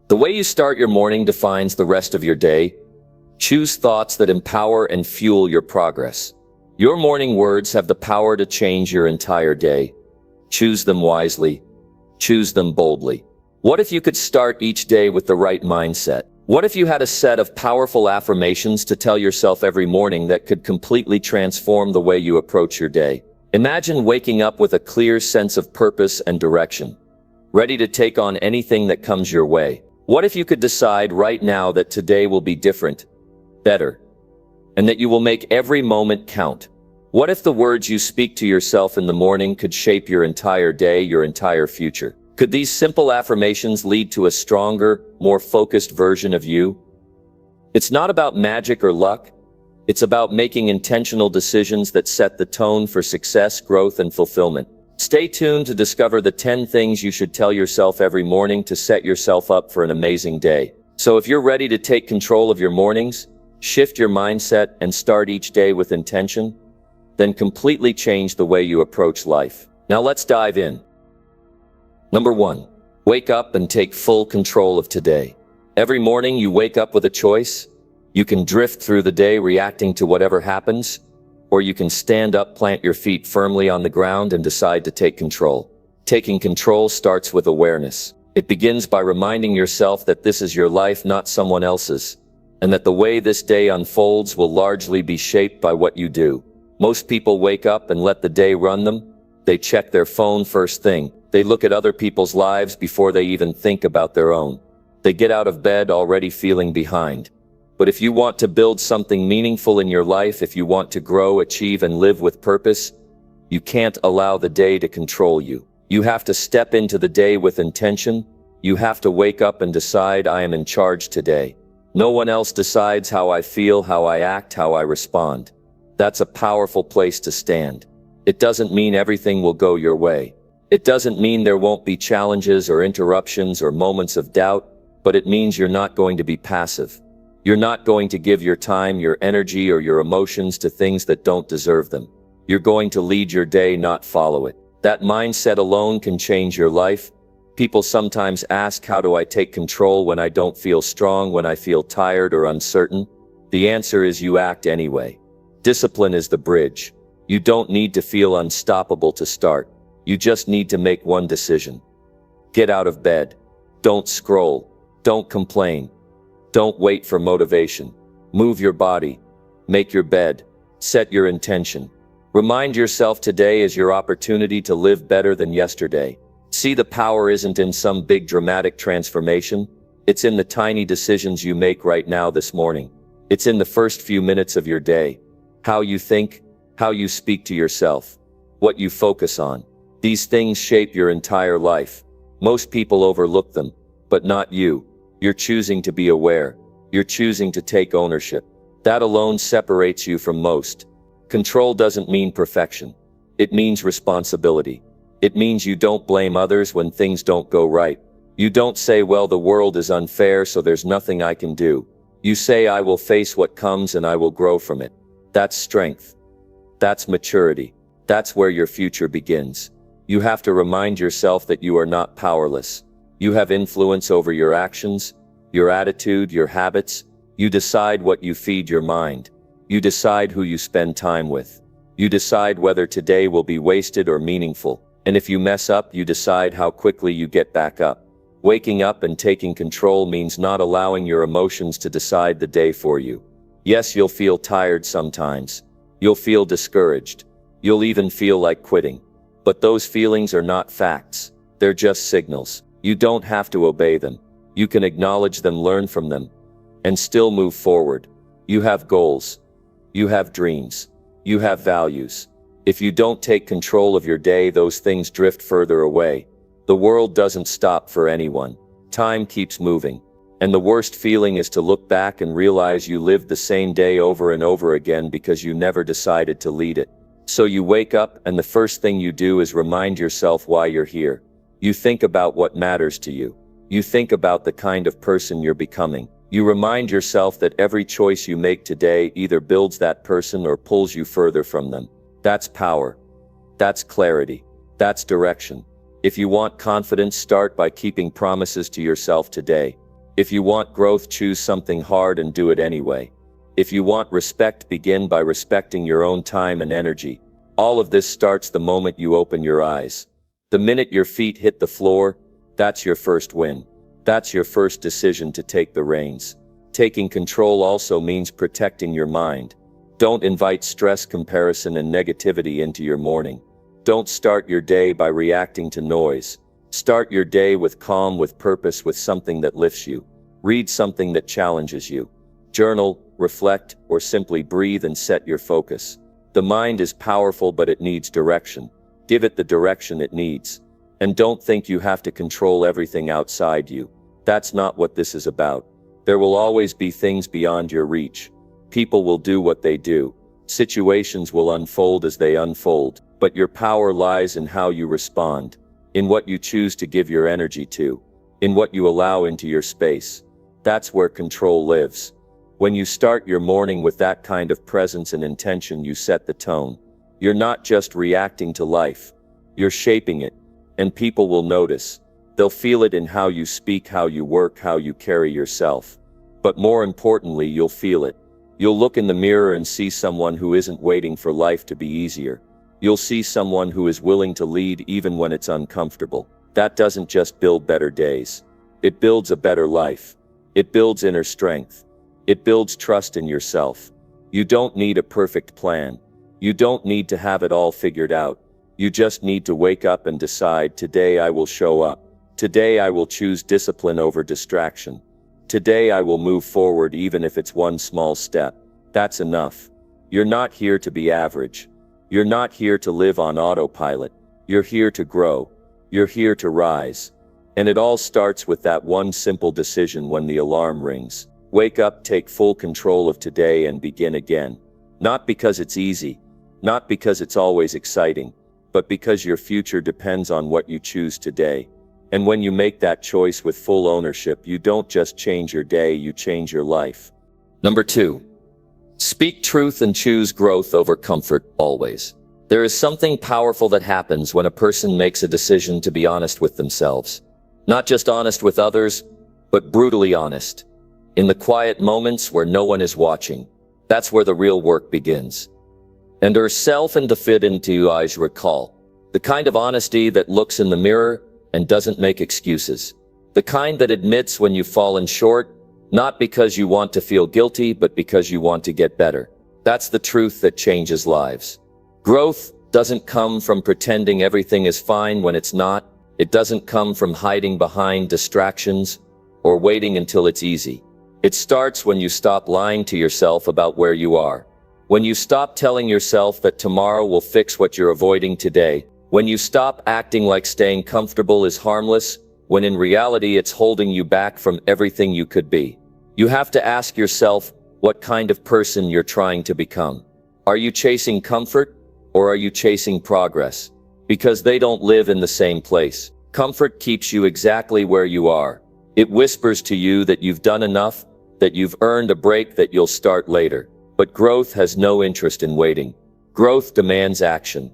The way you start your morning defines the rest of your day. Choose thoughts that empower and fuel your progress. Your morning words have the power to change your entire day. Choose them wisely. Choose them boldly. What if you could start each day with the right mindset? What if you had a set of powerful affirmations to tell yourself every morning that could completely transform the way you approach your day? Imagine waking up with a clear sense of purpose and direction, ready to take on anything that comes your way. What if you could decide right now that today will be different, better, and that you will make every moment count? What if the words you speak to yourself in the morning could shape your entire day, your entire future? Could these simple affirmations lead to a stronger, more focused version of you? It's not about magic or luck. It's about making intentional decisions that set the tone for success, growth, and fulfillment. Stay tuned to discover the 10 things you should tell yourself every morning to set yourself up for an amazing day. So if you're ready to take control of your mornings, shift your mindset, and start each day with intention, then completely change the way you approach life. Now let's dive in. Number 1, wake up and take full control of today. Every morning you wake up with a choice. You can drift through the day reacting to whatever happens, or you can stand up, plant your feet firmly on the ground, and decide to take control. Taking control starts with awareness. It begins by reminding yourself that this is your life, not someone else's, and that the way this day unfolds will largely be shaped by what you do. Most people wake up and let the day run them. They check their phone first thing. They look at other people's lives before they even think about their own. They get out of bed already feeling behind. But if you want to build something meaningful in your life, if you want to grow, achieve, and live with purpose, you can't allow the day to control you. You have to step into the day with intention. You have to wake up and decide, I am in charge today. No one else decides how I feel, how I act, how I respond. That's a powerful place to stand. It doesn't mean everything will go your way. It doesn't mean there won't be challenges or interruptions or moments of doubt, but it means you're not going to be passive. You're not going to give your time, your energy, or your emotions to things that don't deserve them. You're going to lead your day, not follow it. That mindset alone can change your life. People sometimes ask, how do I take control when I don't feel strong, when I feel tired or uncertain? The answer is you act anyway. Discipline is the bridge. You don't need to feel unstoppable to start. You just need to make one decision. Get out of bed. Don't scroll. Don't complain. Don't wait for motivation. Move your body. Make your bed. Set your intention. Remind yourself today is your opportunity to live better than yesterday. See, the power isn't in some big dramatic transformation. It's in the tiny decisions you make right now this morning. It's in the first few minutes of your day. How you think, how you speak to yourself, what you focus on. These things shape your entire life. Most people overlook them, but not you. You're choosing to be aware. You're choosing to take ownership. That alone separates you from most. Control doesn't mean perfection. It means responsibility. It means you don't blame others when things don't go right. You don't say, well, the world is unfair, so there's nothing I can do. You say, I will face what comes and I will grow from it. That's strength. That's maturity. That's where your future begins. You have to remind yourself that you are not powerless. You have influence over your actions, your attitude, your habits. You decide what you feed your mind. You decide who you spend time with. You decide whether today will be wasted or meaningful. And if you mess up, you decide how quickly you get back up. Waking up and taking control means not allowing your emotions to decide the day for you. Yes, you'll feel tired sometimes. You'll feel discouraged. You'll even feel like quitting. But those feelings are not facts. They're just signals. You don't have to obey them. You can acknowledge them, learn from them, and still move forward. You have goals. You have dreams. You have values. If you don't take control of your day, those things drift further away. The world doesn't stop for anyone. Time keeps moving. And the worst feeling is to look back and realize you lived the same day over and over again because you never decided to lead it. So you wake up and the first thing you do is remind yourself why you're here. You think about what matters to you. You think about the kind of person you're becoming. You remind yourself that every choice you make today either builds that person or pulls you further from them. That's power. That's clarity. That's direction. If you want confidence, start by keeping promises to yourself today. If you want growth, choose something hard and do it anyway. If you want respect, begin by respecting your own time and energy. All of this starts the moment you open your eyes. The minute your feet hit the floor, that's your first win. That's your first decision to take the reins. Taking control also means protecting your mind. Don't invite stress, comparison, and negativity into your morning. Don't start your day by reacting to noise. Start your day with calm, with purpose, with something that lifts you. Read something that challenges you. Journal, reflect, or simply breathe and set your focus. The mind is powerful, but it needs direction. Give it the direction it needs. And don't think you have to control everything outside you. That's not what this is about. There will always be things beyond your reach. People will do what they do. Situations will unfold as they unfold. But your power lies in how you respond, in what you choose to give your energy to, in what you allow into your space. That's where control lives. When you start your morning with that kind of presence and intention, you set the tone. You're not just reacting to life. You're shaping it. And people will notice. They'll feel it in how you speak, how you work, how you carry yourself. But more importantly, you'll feel it. You'll look in the mirror and see someone who isn't waiting for life to be easier. You'll see someone who is willing to lead even when it's uncomfortable. That doesn't just build better days. It builds a better life. It builds inner strength. It builds trust in yourself. You don't need a perfect plan. You don't need to have it all figured out. You just need to wake up and decide, today I will show up. Today I will choose discipline over distraction. Today I will move forward even if it's one small step. That's enough. You're not here to be average. You're not here to live on autopilot. You're here to grow. You're here to rise. And it all starts with that one simple decision when the alarm rings. Wake up, take full control of today and begin again. Not because it's easy. Not because it's always exciting. But because your future depends on what you choose today. And when you make that choice with full ownership, you don't just change your day, you change your life. Number 2. Speak truth and choose growth over comfort, always. There is something powerful that happens when a person makes a decision to be honest with themselves. Not just honest with others, but brutally honest. In the quiet moments where no one is watching, that's where the real work begins. And herself and the fit into eyes recall. The kind of honesty that looks in the mirror and doesn't make excuses. The kind that admits when you've fallen short, not because you want to feel guilty, but because you want to get better. That's the truth that changes lives. Growth doesn't come from pretending everything is fine when it's not. It doesn't come from hiding behind distractions or waiting until it's easy. It starts when you stop lying to yourself about where you are. When you stop telling yourself that tomorrow will fix what you're avoiding today. When you stop acting like staying comfortable is harmless, when in reality it's holding you back from everything you could be. You have to ask yourself what kind of person you're trying to become. Are you chasing comfort, or are you chasing progress? Because they don't live in the same place. Comfort keeps you exactly where you are. It whispers to you that you've done enough, that you've earned a break, that you'll start later. But growth has no interest in waiting. Growth demands action.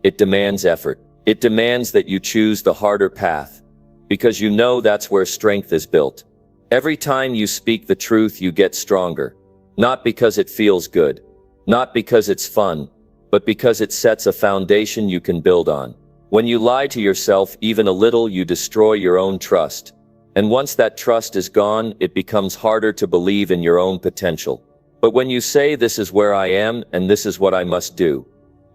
It demands effort. It demands that you choose the harder path, because you know that's where strength is built. Every time you speak the truth, you get stronger. Not because it feels good, not because it's fun, but because it sets a foundation you can build on. When you lie to yourself even a little, you destroy your own trust. And once that trust is gone, it becomes harder to believe in your own potential. But when you say, this is where I am and this is what I must do,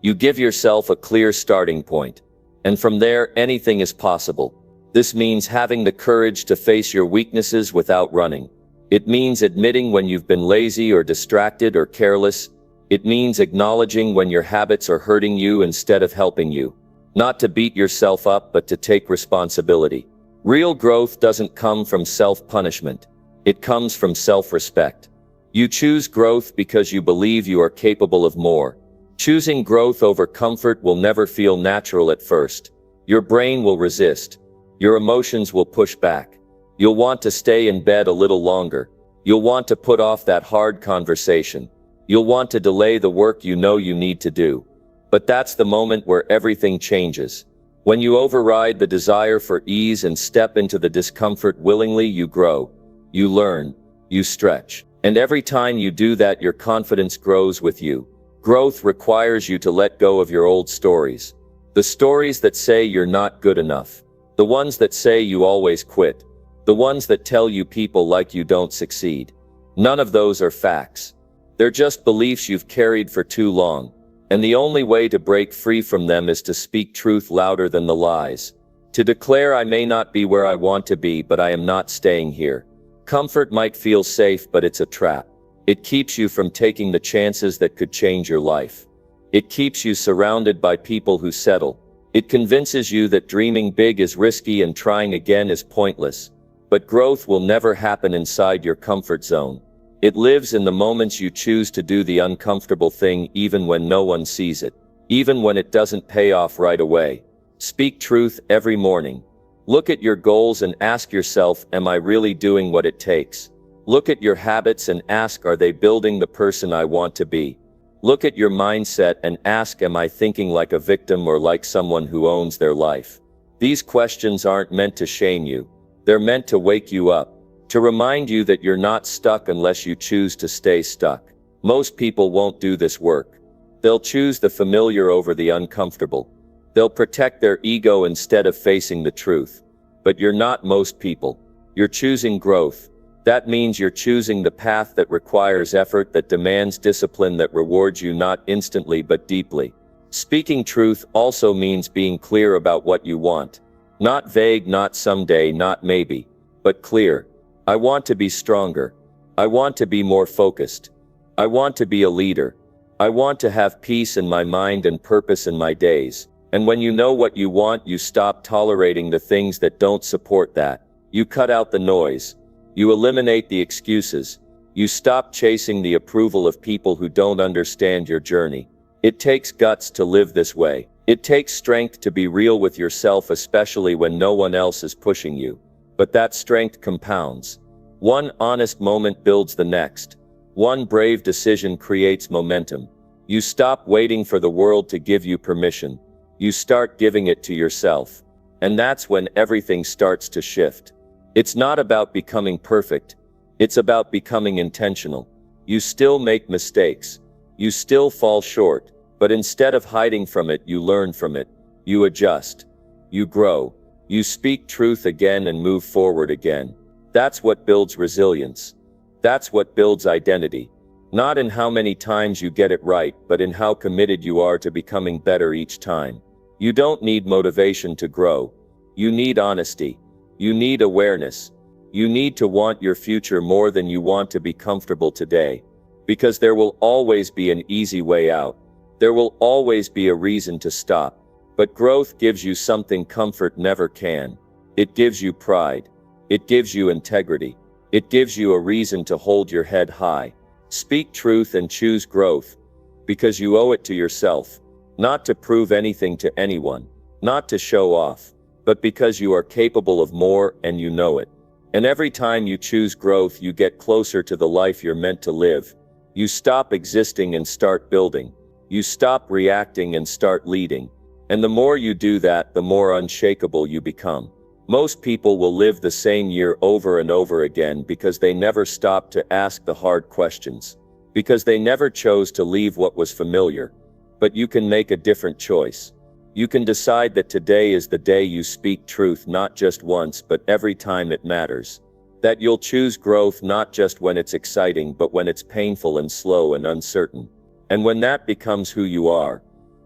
you give yourself a clear starting point. And from there, anything is possible. This means having the courage to face your weaknesses without running. It means admitting when you've been lazy or distracted or careless. It means acknowledging when your habits are hurting you instead of helping you. Not to beat yourself up, but to take responsibility. Real growth doesn't come from self-punishment. It comes from self-respect. You choose growth because you believe you are capable of more. Choosing growth over comfort will never feel natural at first. Your brain will resist. Your emotions will push back. You'll want to stay in bed a little longer. You'll want to put off that hard conversation. You'll want to delay the work you know you need to do. But that's the moment where everything changes. When you override the desire for ease and step into the discomfort willingly, you grow. you learn, you stretch. And every time you do that, your confidence grows with you. Growth requires you to let go of your old stories. The stories that say you're not good enough. The ones that say you always quit. The ones that tell you people like you don't succeed. None of those are facts. They're just beliefs you've carried for too long. And the only way to break free from them is to speak truth louder than the lies. To declare, I may not be where I want to be, but I am not staying here. Comfort might feel safe, but it's a trap. It keeps you from taking the chances that could change your life. It keeps you surrounded by people who settle. It convinces you that dreaming big is risky and trying again is pointless. But growth will never happen inside your comfort zone. It lives in the moments you choose to do the uncomfortable thing, even when no one sees it. Even when it doesn't pay off right away. Speak truth every morning. Look at your goals and ask yourself, am I really doing what it takes? Look at your habits and ask, are they building the person I want to be? Look at your mindset and ask, am I thinking like a victim or like someone who owns their life? These questions aren't meant to shame you. They're meant to wake you up. To remind you that you're not stuck unless you choose to stay stuck. Most people won't do this work. They'll choose the familiar over the uncomfortable. They'll protect their ego instead of facing the truth. But you're not most people. You're choosing growth. That means you're choosing the path that requires effort, that demands discipline, that rewards you not instantly but deeply. Speaking truth also means being clear about what you want. Not vague, not someday, not maybe, but clear. I want to be stronger. I want to be more focused. I want to be a leader. I want to have peace in my mind and purpose in my days. And when you know what you want, you stop tolerating the things that don't support that. You cut out the noise. You eliminate the excuses. You stop chasing the approval of people who don't understand your journey. It takes guts to live this way. It takes strength to be real with yourself, especially when no one else is pushing you. But that strength compounds. One honest moment builds the next. One brave decision creates momentum. You stop waiting for the world to give you permission. You start giving it to yourself. And that's when everything starts to shift. It's not about becoming perfect. It's about becoming intentional. You still make mistakes. You still fall short. But instead of hiding from it, you learn from it. You adjust. You grow. You speak truth again and move forward again. That's what builds resilience. That's what builds identity. Not in how many times you get it right, but in how committed you are to becoming better each time. You don't need motivation to grow. You need honesty. You need awareness. You need to want your future more than you want to be comfortable today. Because there will always be an easy way out. There will always be a reason to stop. But growth gives you something comfort never can. It gives you pride. It gives you integrity. It gives you a reason to hold your head high. Speak truth and choose growth. Because you owe it to yourself. Not to prove anything to anyone. Not to show off. But because you are capable of more and you know it. And every time you choose growth, you get closer to the life you're meant to live. You stop existing and start building. You stop reacting and start leading. And the more you do that, the more unshakable you become. Most people will live the same year over and over again because they never stopped to ask the hard questions. Because they never chose to leave what was familiar. But you can make a different choice. You can decide that today is the day you speak truth, not just once, but every time it matters. That you'll choose growth not just when it's exciting, but when it's painful and slow and uncertain. And when that becomes who you are,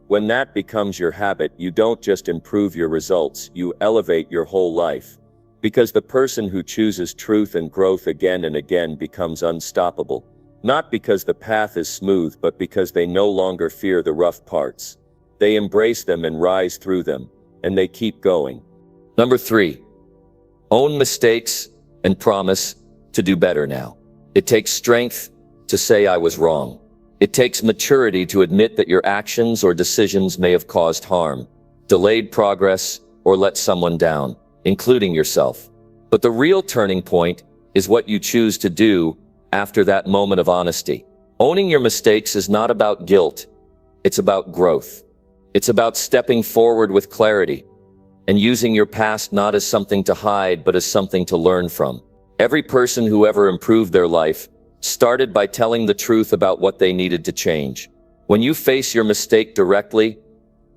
when that becomes your habit, you don't just improve your results, you elevate your whole life. Because the person who chooses truth and growth again and again becomes unstoppable. Not because the path is smooth, but because they no longer fear the rough parts. They embrace them and rise through them, and they keep going. Number 3. Own mistakes and promise to do better now. It takes strength to say I was wrong. It takes maturity to admit that your actions or decisions may have caused harm, delayed progress, or let someone down, including yourself. But the real turning point is what you choose to do after that moment of honesty. Owning your mistakes is not about guilt. It's about growth. It's about stepping forward with clarity and using your past not as something to hide, but as something to learn from. Every person who ever improved their life started by telling the truth about what they needed to change. When you face your mistake directly,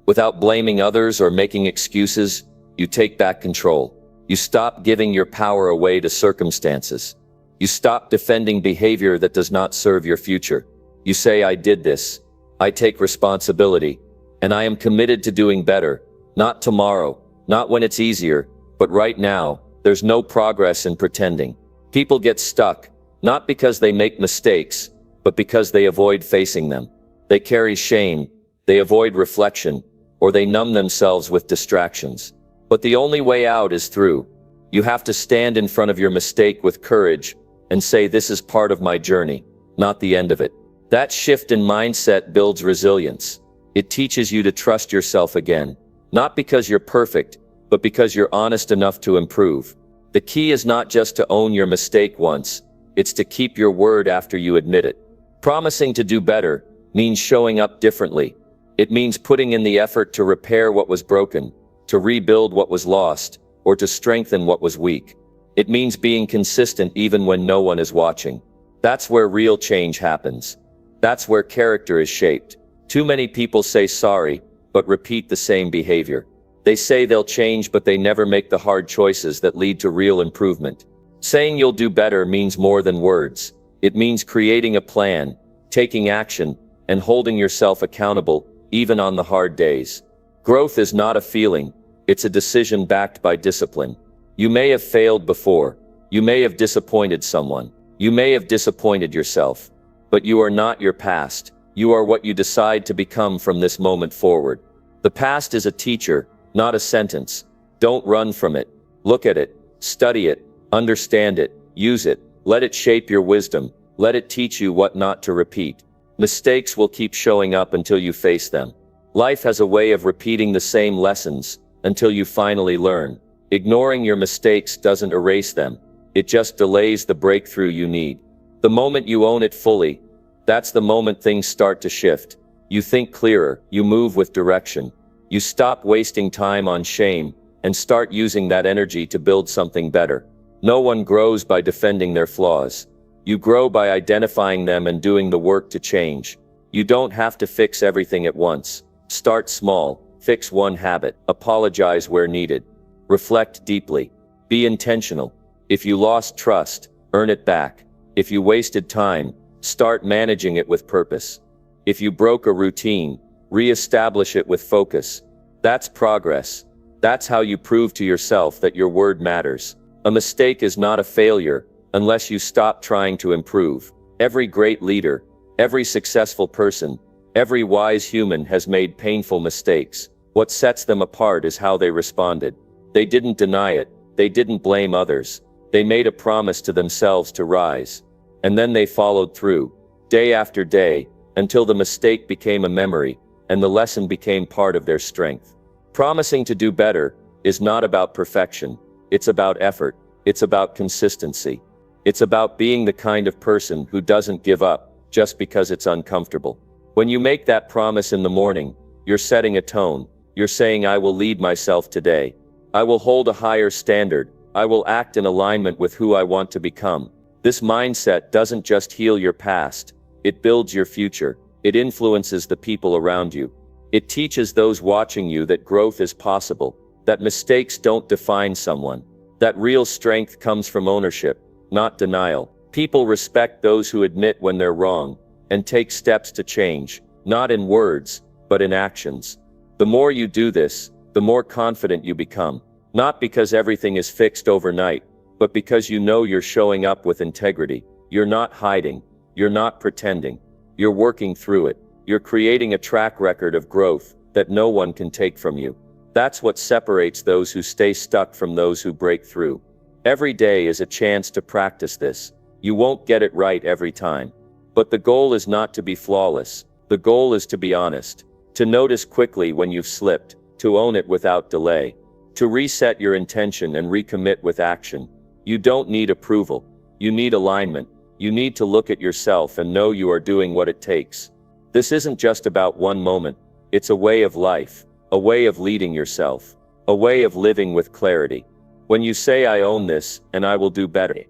without blaming others or making excuses, you take back control. You stop giving your power away to circumstances. You stop defending behavior that does not serve your future. You say, I did this. I take responsibility. And I am committed to doing better. Not tomorrow, not when it's easier, but right now. There's no progress in pretending. People get stuck, not because they make mistakes, but because they avoid facing them. They carry shame, they avoid reflection, or they numb themselves with distractions. But the only way out is through. You have to stand in front of your mistake with courage and say, this is part of my journey, not the end of it. That shift in mindset builds resilience. It teaches you to trust yourself again, not because you're perfect, but because you're honest enough to improve. The key is not just to own your mistake once, it's to keep your word after you admit it. Promising to do better means showing up differently. It means putting in the effort to repair what was broken, to rebuild what was lost, or to strengthen what was weak. It means being consistent even when no one is watching. That's where real change happens. That's where character is shaped. Too many people say sorry, but repeat the same behavior. They say they'll change, but they never make the hard choices that lead to real improvement. Saying you'll do better means more than words. It means creating a plan, taking action, and holding yourself accountable, even on the hard days. Growth is not a feeling, it's a decision backed by discipline. You may have failed before. You may have disappointed someone. You may have disappointed yourself. But you are not your past. You are what you decide to become from this moment forward. The past is a teacher, not a sentence. Don't run from it. Look at it, study it, understand it, use it, let it shape your wisdom, let it teach you what not to repeat. Mistakes will keep showing up until you face them. Life has a way of repeating the same lessons until you finally learn. Ignoring your mistakes doesn't erase them. It just delays the breakthrough you need. The moment you own it fully, that's the moment things start to shift. You think clearer, you move with direction. You stop wasting time on shame and start using that energy to build something better. No one grows by defending their flaws. You grow by identifying them and doing the work to change. You don't have to fix everything at once. Start small, fix one habit, apologize where needed. Reflect deeply. Be intentional. If you lost trust, earn it back. If you wasted time, start managing it with purpose. If you broke a routine, re-establish it with focus. That's progress. That's how you prove to yourself that your word matters. A mistake is not a failure unless you stop trying to improve. Every great leader, every successful person, every wise human has made painful mistakes. What sets them apart is how they responded. They didn't deny it. They didn't blame others. They made a promise to themselves to rise. And then they followed through, day after day, until the mistake became a memory, and the lesson became part of their strength. Promising to do better is not about perfection. It's about effort. It's about consistency. It's about being the kind of person who doesn't give up just because it's uncomfortable. When you make that promise in the morning, you're setting a tone. You're saying, I will lead myself today. I will hold a higher standard. I will act in alignment with who I want to become. This mindset doesn't just heal your past. It builds your future. It influences the people around you. It teaches those watching you that growth is possible, that mistakes don't define someone, that real strength comes from ownership, not denial. People respect those who admit when they're wrong and take steps to change, not in words, but in actions. The more you do this, the more confident you become, not because everything is fixed overnight, but because you know you're showing up with integrity. You're not hiding. You're not pretending. You're working through it. You're creating a track record of growth that no one can take from you. That's what separates those who stay stuck from those who break through. Every day is a chance to practice this. You won't get it right every time. But the goal is not to be flawless. The goal is to be honest, to notice quickly when you've slipped, to own it without delay, to reset your intention and recommit with action. You don't need approval. You need alignment. You need to look at yourself and know you are doing what it takes. This isn't just about one moment. It's a way of life, a way of leading yourself, a way of living with clarity. When you say, I own this and I will do better,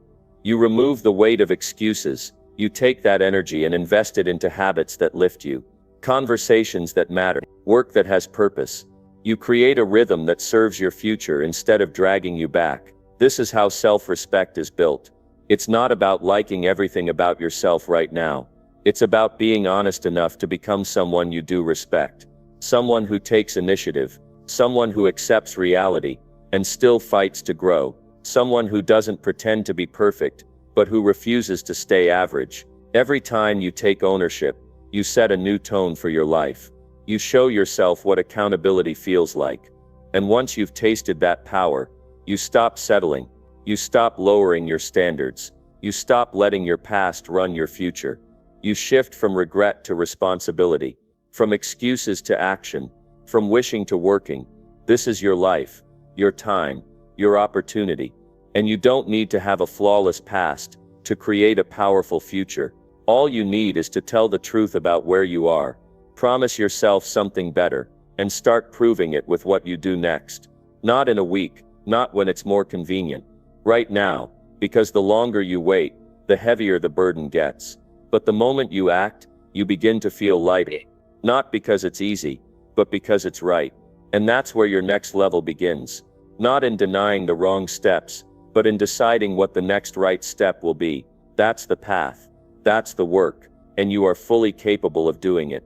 You remove the weight of excuses. You take that energy and invest it into habits that lift you. Conversations that matter. Work that has purpose. You create a rhythm that serves your future instead of dragging you back. This is how self-respect is built. It's not about liking everything about yourself right now. It's about being honest enough to become someone you do respect. Someone who takes initiative. Someone who accepts reality and still fights to grow. Someone who doesn't pretend to be perfect, but who refuses to stay average. Every time you take ownership, you set a new tone for your life. You show yourself what accountability feels like. And once you've tasted that power, you stop settling. You stop lowering your standards. You stop letting your past run your future. You shift from regret to responsibility, from excuses to action, from wishing to working. This is your life, your time, your opportunity. And you don't need to have a flawless past to create a powerful future. All you need is to tell the truth about where you are. Promise yourself something better, and start proving it with what you do next. Not in a week, not when it's more convenient. Right now, because the longer you wait, the heavier the burden gets. But the moment you act, you begin to feel lighter. Not because it's easy, but because it's right. And that's where your next level begins. Not in denying the wrong steps, but in deciding what the next right step will be. That's the path. That's the work. And you are fully capable of doing it.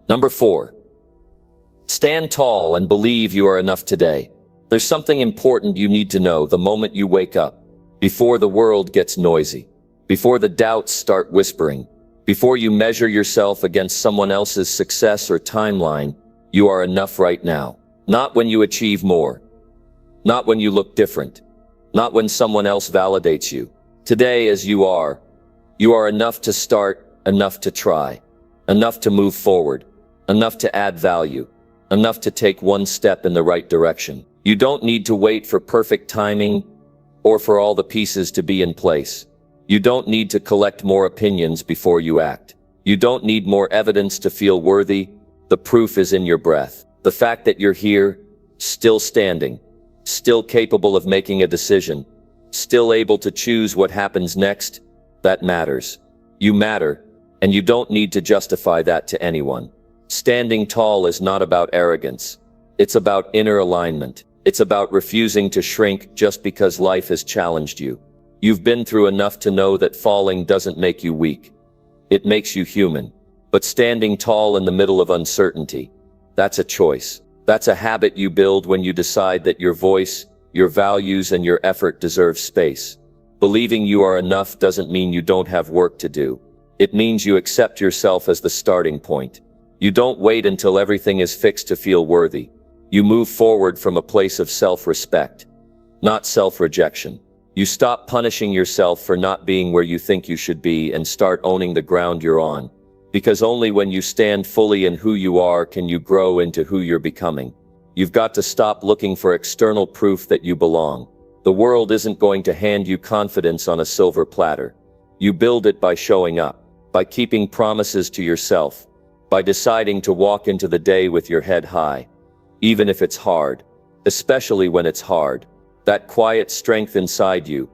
Number 4. Stand tall and believe you are enough today. There's something important you need to know the moment you wake up. Before the world gets noisy. Before the doubts start whispering. Before you measure yourself against someone else's success or timeline, you are enough right now. Not when you achieve more. Not when you look different. Not when someone else validates you. Today, as you are enough to start, enough to try, enough to move forward, enough to add value, enough to take one step in the right direction. You don't need to wait for perfect timing or for all the pieces to be in place. You don't need to collect more opinions before you act. You don't need more evidence to feel worthy. The proof is in your breath. The fact that you're here, still standing, still capable of making a decision, still able to choose what happens next, that matters. You matter, and you don't need to justify that to anyone. Standing tall is not about arrogance. It's about inner alignment. It's about refusing to shrink just because life has challenged you. You've been through enough to know that falling doesn't make you weak. It makes you human. But standing tall in the middle of uncertainty, that's a choice. That's a habit you build when you decide that your voice, your values, and your effort deserve space. Believing you are enough doesn't mean you don't have work to do. It means you accept yourself as the starting point. You don't wait until everything is fixed to feel worthy. You move forward from a place of self-respect, not self-rejection. You stop punishing yourself for not being where you think you should be and start owning the ground you're on. Because only when you stand fully in who you are can you grow into who you're becoming. You've got to stop looking for external proof that you belong. The world isn't going to hand you confidence on a silver platter. You build it by showing up, by keeping promises to yourself, by deciding to walk into the day with your head high. Even if it's hard, especially when it's hard, that quiet strength inside you,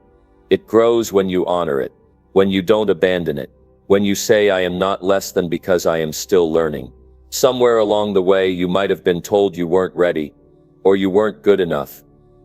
it grows when you honor it, when you don't abandon it, when you say I am not less than because I am still learning. Somewhere along the way you might have been told you weren't ready, or you weren't good enough,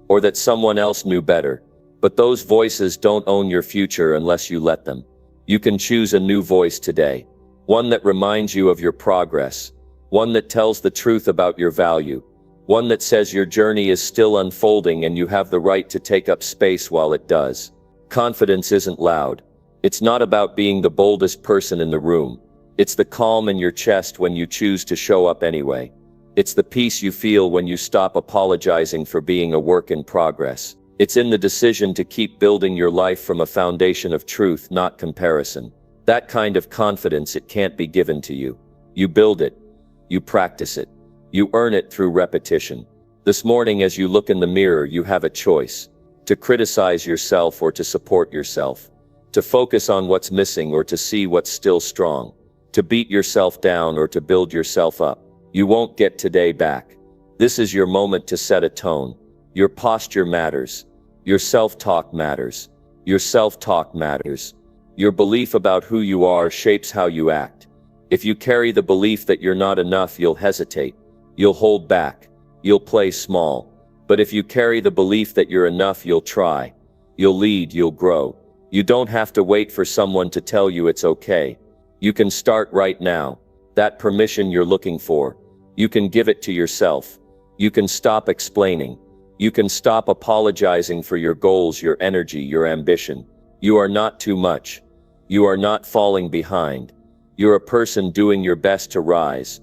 or that someone else knew better. But those voices don't own your future unless you let them. You can choose a new voice today, one that reminds you of your progress, one that tells the truth about your value, one that says your journey is still unfolding and you have the right to take up space while it does. Confidence isn't loud. It's not about being the boldest person in the room. It's the calm in your chest when you choose to show up anyway. It's the peace you feel when you stop apologizing for being a work in progress. It's in the decision to keep building your life from a foundation of truth, not comparison. That kind of confidence, it can't be given to you. You build it. You practice it. You earn it through repetition. This morning as you look in the mirror, you have a choice. To criticize yourself or to support yourself. To focus on what's missing or to see what's still strong. To beat yourself down or to build yourself up. You won't get today back. This is your moment to set a tone. Your posture matters. Your self-talk matters. Your self-talk matters. Your belief about who you are shapes how you act. If you carry the belief that you're not enough, you'll hesitate. You'll hold back. You'll play small. But if you carry the belief that you're enough, you'll try. You'll lead, you'll grow. You don't have to wait for someone to tell you it's okay. You can start right now. That permission you're looking for. You can give it to yourself. You can stop explaining. You can stop apologizing for your goals, your energy, your ambition. You are not too much. You are not falling behind. You're a person doing your best to rise.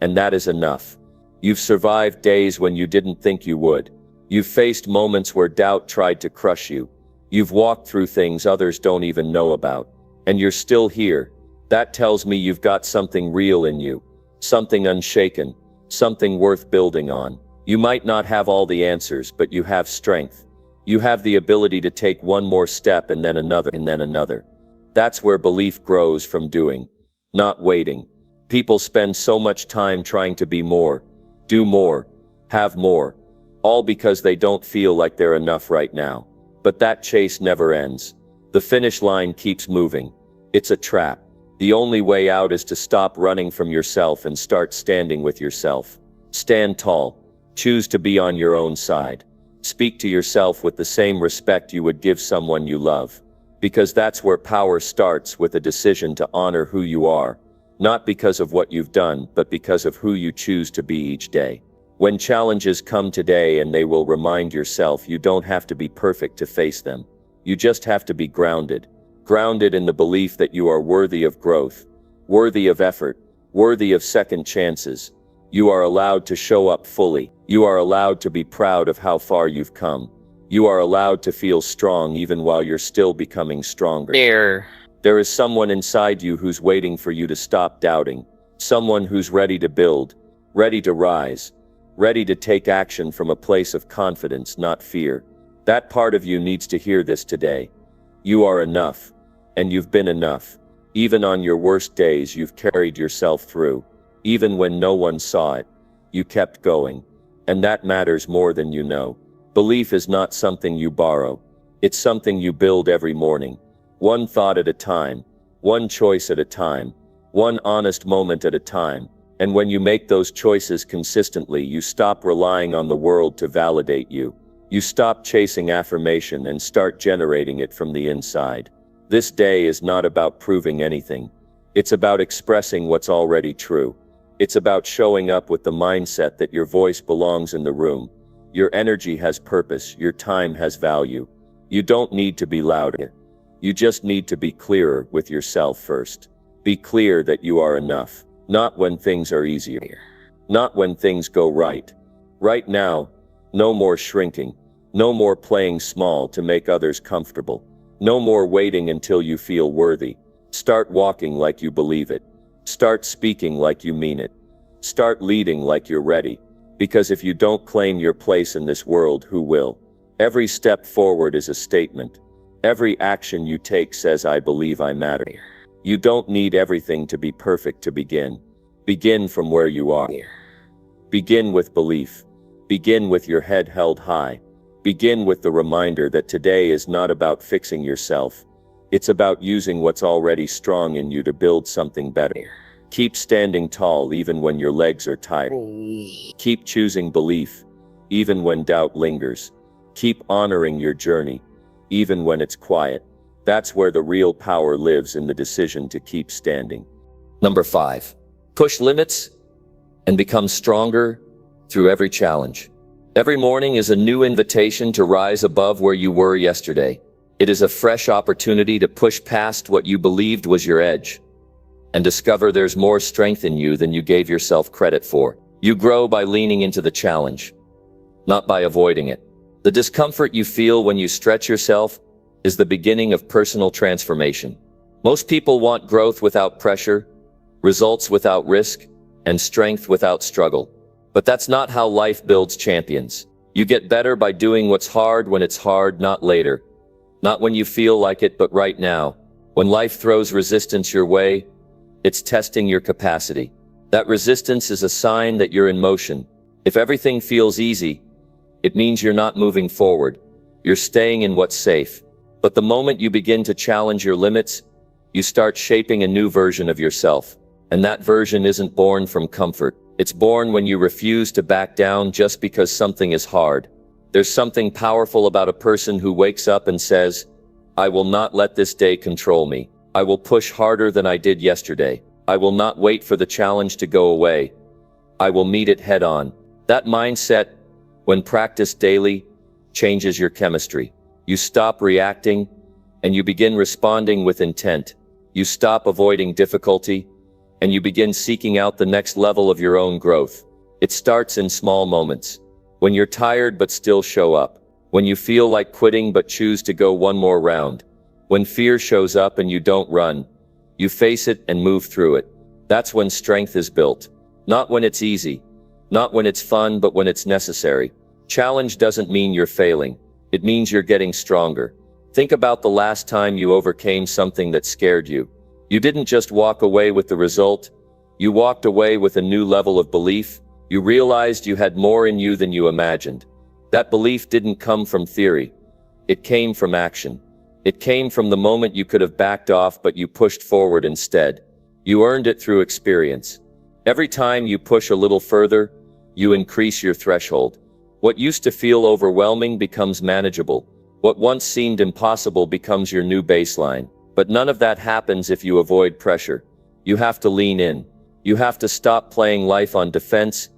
And that is enough. You've survived days when you didn't think you would. You've faced moments where doubt tried to crush you. You've walked through things others don't even know about. And you're still here. That tells me you've got something real in you. Something unshaken. Something worth building on. You might not have all the answers, but you have strength. You have the ability to take one more step and then another and then another. That's where belief grows from doing, not waiting. People spend so much time trying to be more, do more, have more, all because they don't feel like they're enough right now. But that chase never ends. The finish line keeps moving. It's a trap. The only way out is to stop running from yourself and start standing with yourself. Stand tall. Choose to be on your own side. Speak to yourself with the same respect you would give someone you love. Because that's where power starts, with a decision to honor who you are. Not because of what you've done, but because of who you choose to be each day. When challenges come today, and they will, remind yourself you don't have to be perfect to face them. You just have to be grounded. Grounded in the belief that you are worthy of growth, worthy of effort, worthy of second chances. You are allowed to show up fully. You are allowed to be proud of how far you've come. You are allowed to feel strong even while you're still becoming stronger. There is someone inside you who's waiting for you to stop doubting. Someone who's ready to build, ready to rise, ready to take action from a place of confidence, not fear. That part of you needs to hear this today. You are enough, and you've been enough. Even on your worst days, you've carried yourself through. Even when no one saw it, you kept going. And that matters more than you know. Belief is not something you borrow. It's something you build every morning. One thought at a time, one choice at a time, one honest moment at a time. And when you make those choices consistently, you stop relying on the world to validate you. You stop chasing affirmation and start generating it from the inside. This day is not about proving anything. It's about expressing what's already true. It's about showing up with the mindset that your voice belongs in the room. Your energy has purpose, your time has value. You don't need to be louder. You just need to be clearer with yourself first. Be clear that you are enough. Not when things are easier. Not when things go right. Right now, no more shrinking. No more playing small to make others comfortable. No more waiting until you feel worthy. Start walking like you believe it. Start speaking like you mean it. Start leading like you're ready. Because if you don't claim your place in this world, who will? Every step forward is a statement. Every action you take says, I believe I matter. You don't need everything to be perfect to begin. Begin from where you are. Begin with belief. Begin with your head held high. Begin with the reminder that today is not about fixing yourself. It's about using what's already strong in you to build something better. Keep standing tall even when your legs are tired. Keep choosing belief, even when doubt lingers. Keep honoring your journey, even when it's quiet. That's where the real power lives, in the decision to keep standing. Number 5. Push limits and become stronger through every challenge. Every morning is a new invitation to rise above where you were yesterday. It is a fresh opportunity to push past what you believed was your edge and discover there's more strength in you than you gave yourself credit for. You grow by leaning into the challenge, not by avoiding it. The discomfort you feel when you stretch yourself is the beginning of personal transformation. Most people want growth without pressure, results without risk, and strength without struggle. But that's not how life builds champions. You get better by doing what's hard when it's hard, not later. Not when you feel like it, but right now. When life throws resistance your way, it's testing your capacity. That resistance is a sign that you're in motion. If everything feels easy, it means you're not moving forward. You're staying in what's safe. But the moment you begin to challenge your limits, you start shaping a new version of yourself. And that version isn't born from comfort. It's born when you refuse to back down just because something is hard. There's something powerful about a person who wakes up and says, "I will not let this day control me. I will push harder than I did yesterday. I will not wait for the challenge to go away. I will meet it head on." That mindset, when practiced daily, changes your chemistry. You stop reacting, and you begin responding with intent. You stop avoiding difficulty, and you begin seeking out the next level of your own growth. It starts in small moments. When you're tired but still show up. When you feel like quitting but choose to go one more round. When fear shows up and you don't run. You face it and move through it. That's when strength is built. Not when it's easy. Not when it's fun, but when it's necessary. Challenge doesn't mean you're failing. It means you're getting stronger. Think about the last time you overcame something that scared you. You didn't just walk away with the result. You walked away with a new level of belief. You realized you had more in you than you imagined. That belief didn't come from theory. It came from action. It came from the moment you could have backed off, but you pushed forward instead. You earned it through experience. Every time you push a little further, you increase your threshold. What used to feel overwhelming becomes manageable. What once seemed impossible becomes your new baseline. But none of that happens if you avoid pressure. You have to lean in. You have to stop playing life on defense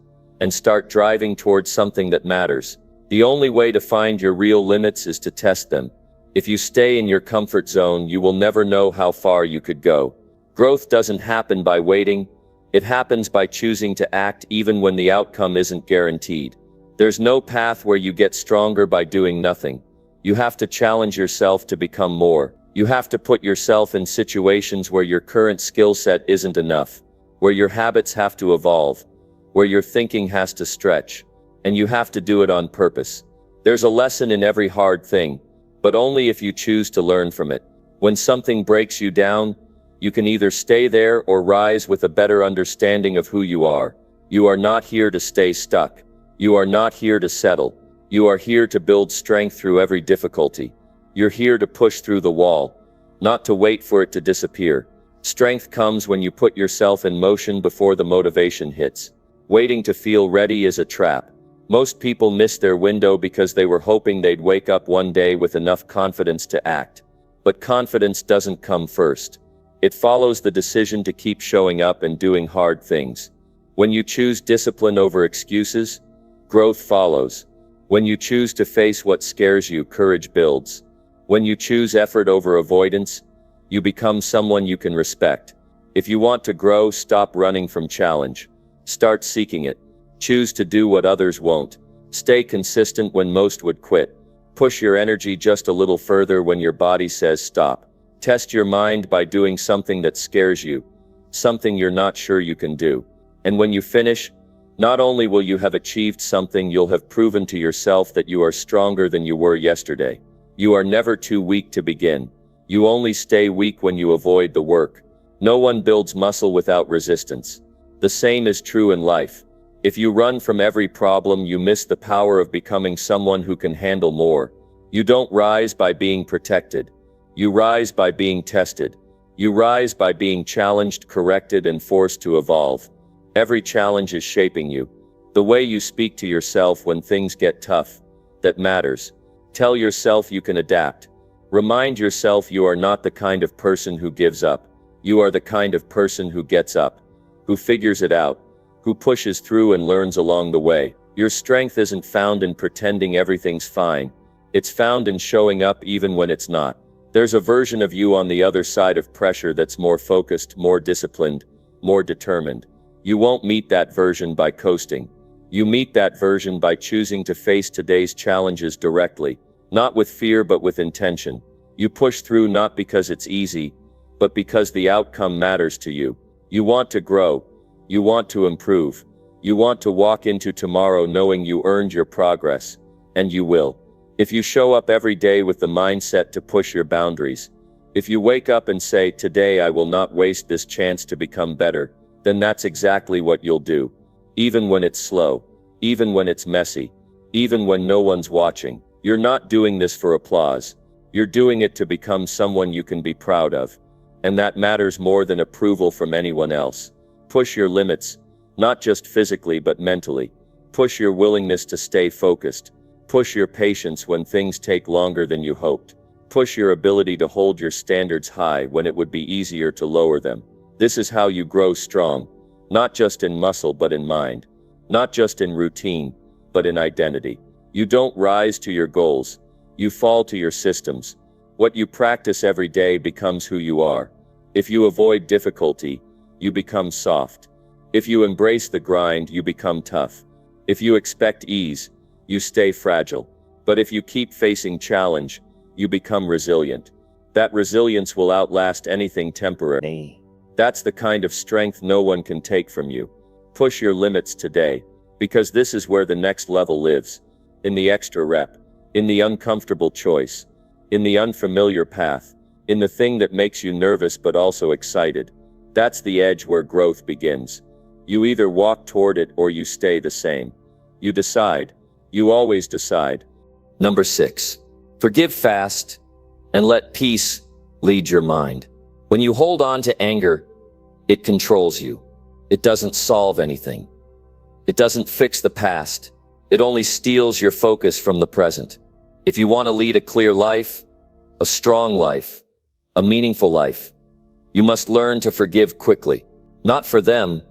and start driving towards something that matters. The only way to find your real limits is to test them. If you stay in your comfort zone, you will never know how far you could go. Growth doesn't happen by waiting. It happens by choosing to act even when the outcome isn't guaranteed. There's no path where you get stronger by doing nothing. You have to challenge yourself to become more. You have to put yourself in situations where your current skill set isn't enough, where your habits have to evolve, where your thinking has to stretch, and you have to do it on purpose. There's a lesson in every hard thing, but only if you choose to learn from it. When something breaks you down, you can either stay there or rise with a better understanding of who you are. You are not here to stay stuck. You are not here to settle. You are here to build strength through every difficulty. You're here to push through the wall, not to wait for it to disappear. Strength comes when you put yourself in motion before the motivation hits. Waiting to feel ready is a trap. Most people miss their window because they were hoping they'd wake up one day with enough confidence to act. But confidence doesn't come first. It follows the decision to keep showing up and doing hard things. When you choose discipline over excuses, growth follows. When you choose to face what scares you, courage builds. When you choose effort over avoidance, you become someone you can respect. If you want to grow, stop running from challenge. Start seeking it. Choose to do what others won't. Stay consistent when most would quit. Push your energy just a little further when your body says stop. Test your mind by doing something that scares you, something you're not sure you can do. And when you finish, not only will you have achieved something, you'll have proven to yourself that you are stronger than you were yesterday. You are never too weak to begin. You only stay weak when you avoid the work. No one builds muscle without resistance. The same is true in life. If you run from every problem, you miss the power of becoming someone who can handle more. You don't rise by being protected. You rise by being tested. You rise by being challenged, corrected, and forced to evolve. Every challenge is shaping you. The way you speak to yourself when things get tough, that matters. Tell yourself you can adapt. Remind yourself you are not the kind of person who gives up. You are the kind of person who gets up, who figures it out, who pushes through and learns along the way. Your strength isn't found in pretending everything's fine. It's found in showing up even when it's not. There's a version of you on the other side of pressure that's more focused, more disciplined, more determined. You won't meet that version by coasting. You meet that version by choosing to face today's challenges directly, not with fear but with intention. You push through not because it's easy, but because the outcome matters to you. You want to grow. You want to improve. You want to walk into tomorrow knowing you earned your progress, and you will. If you show up every day with the mindset to push your boundaries, if you wake up and say, "Today I will not waste this chance to become better," then that's exactly what you'll do. Even when it's slow, even when it's messy, even when no one's watching. You're not doing this for applause. You're doing it to become someone you can be proud of. And that matters more than approval from anyone else. Push your limits, not just physically but mentally. Push your willingness to stay focused. Push your patience when things take longer than you hoped. Push your ability to hold your standards high when it would be easier to lower them. This is how you grow strong, not just in muscle but in mind. Not just in routine, but in identity. You don't rise to your goals. You fall to your systems. What you practice every day becomes who you are. If you avoid difficulty, you become soft. If you embrace the grind, you become tough. If you expect ease, you stay fragile. But if you keep facing challenge, you become resilient. That resilience will outlast anything temporary. That's the kind of strength no one can take from you. Push your limits today, because this is where the next level lives. In the extra rep, in the uncomfortable choice, in the unfamiliar path, in the thing that makes you nervous but also excited. That's the edge where growth begins. You either walk toward it or you stay the same. You decide. You always decide. Number 6. Forgive fast and let peace lead your mind. When you hold on to anger, it controls you. It doesn't solve anything. It doesn't fix the past. It only steals your focus from the present. If you want to lead a clear life, a strong life, a meaningful life, you must learn to forgive quickly. Not for them,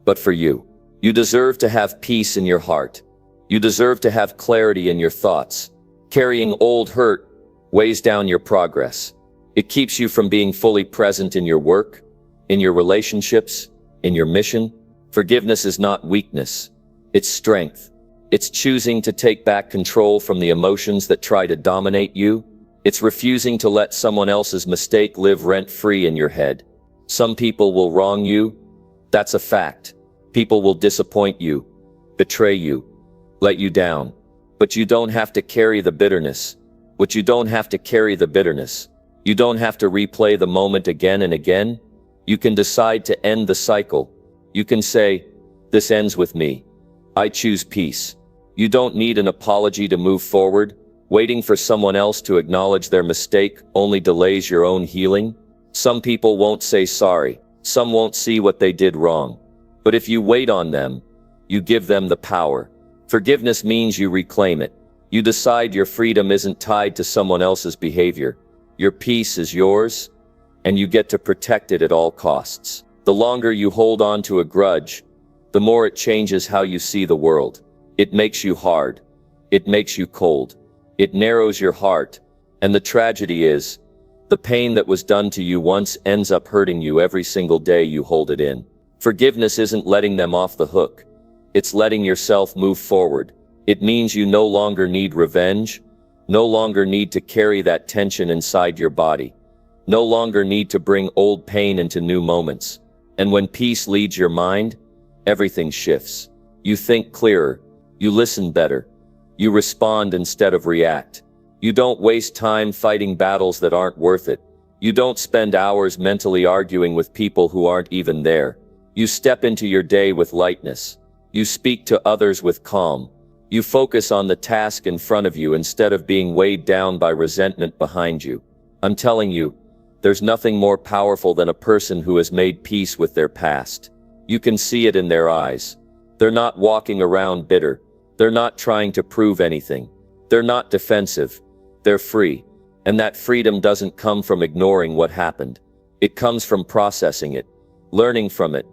but for you. You deserve to have peace in your heart. You deserve to have clarity in your thoughts. Carrying old hurt weighs down your progress. It keeps you from being fully present in your work, in your relationships, in your mission. Forgiveness is not weakness. It's strength. It's choosing to take back control from the emotions that try to dominate you. It's refusing to let someone else's mistake live rent-free in your head. Some people will wrong you. That's a fact. People will disappoint you, betray you, let you down. But you don't have to carry the bitterness. You don't have to carry the bitterness. You don't have to replay the moment again and again. You can decide to end the cycle. You can say, this ends with me. I choose peace. You don't need an apology to move forward. Waiting for someone else to acknowledge their mistake only delays your own healing. Some people won't say sorry. Some won't see what they did wrong. But if you wait on them, you give them the power. Forgiveness means you reclaim it. You decide your freedom isn't tied to someone else's behavior. Your peace is yours, and you get to protect it at all costs. The longer you hold on to a grudge, the more it changes how you see the world. It makes you hard. It makes you cold. It narrows your heart. And the tragedy is, the pain that was done to you once ends up hurting you every single day you hold it in. Forgiveness isn't letting them off the hook. It's letting yourself move forward. It means you no longer need revenge, no longer need to carry that tension inside your body, no longer need to bring old pain into new moments. And when peace leads your mind, everything shifts. You think clearer, you listen better, you respond instead of react. You don't waste time fighting battles that aren't worth it. You don't spend hours mentally arguing with people who aren't even there. You step into your day with lightness. You speak to others with calm. You focus on the task in front of you instead of being weighed down by resentment behind you. I'm telling you, there's nothing more powerful than a person who has made peace with their past. You can see it in their eyes. They're not walking around bitter. They're not trying to prove anything. They're not defensive. They're free. And that freedom doesn't come from ignoring what happened. It comes from processing it, learning from it,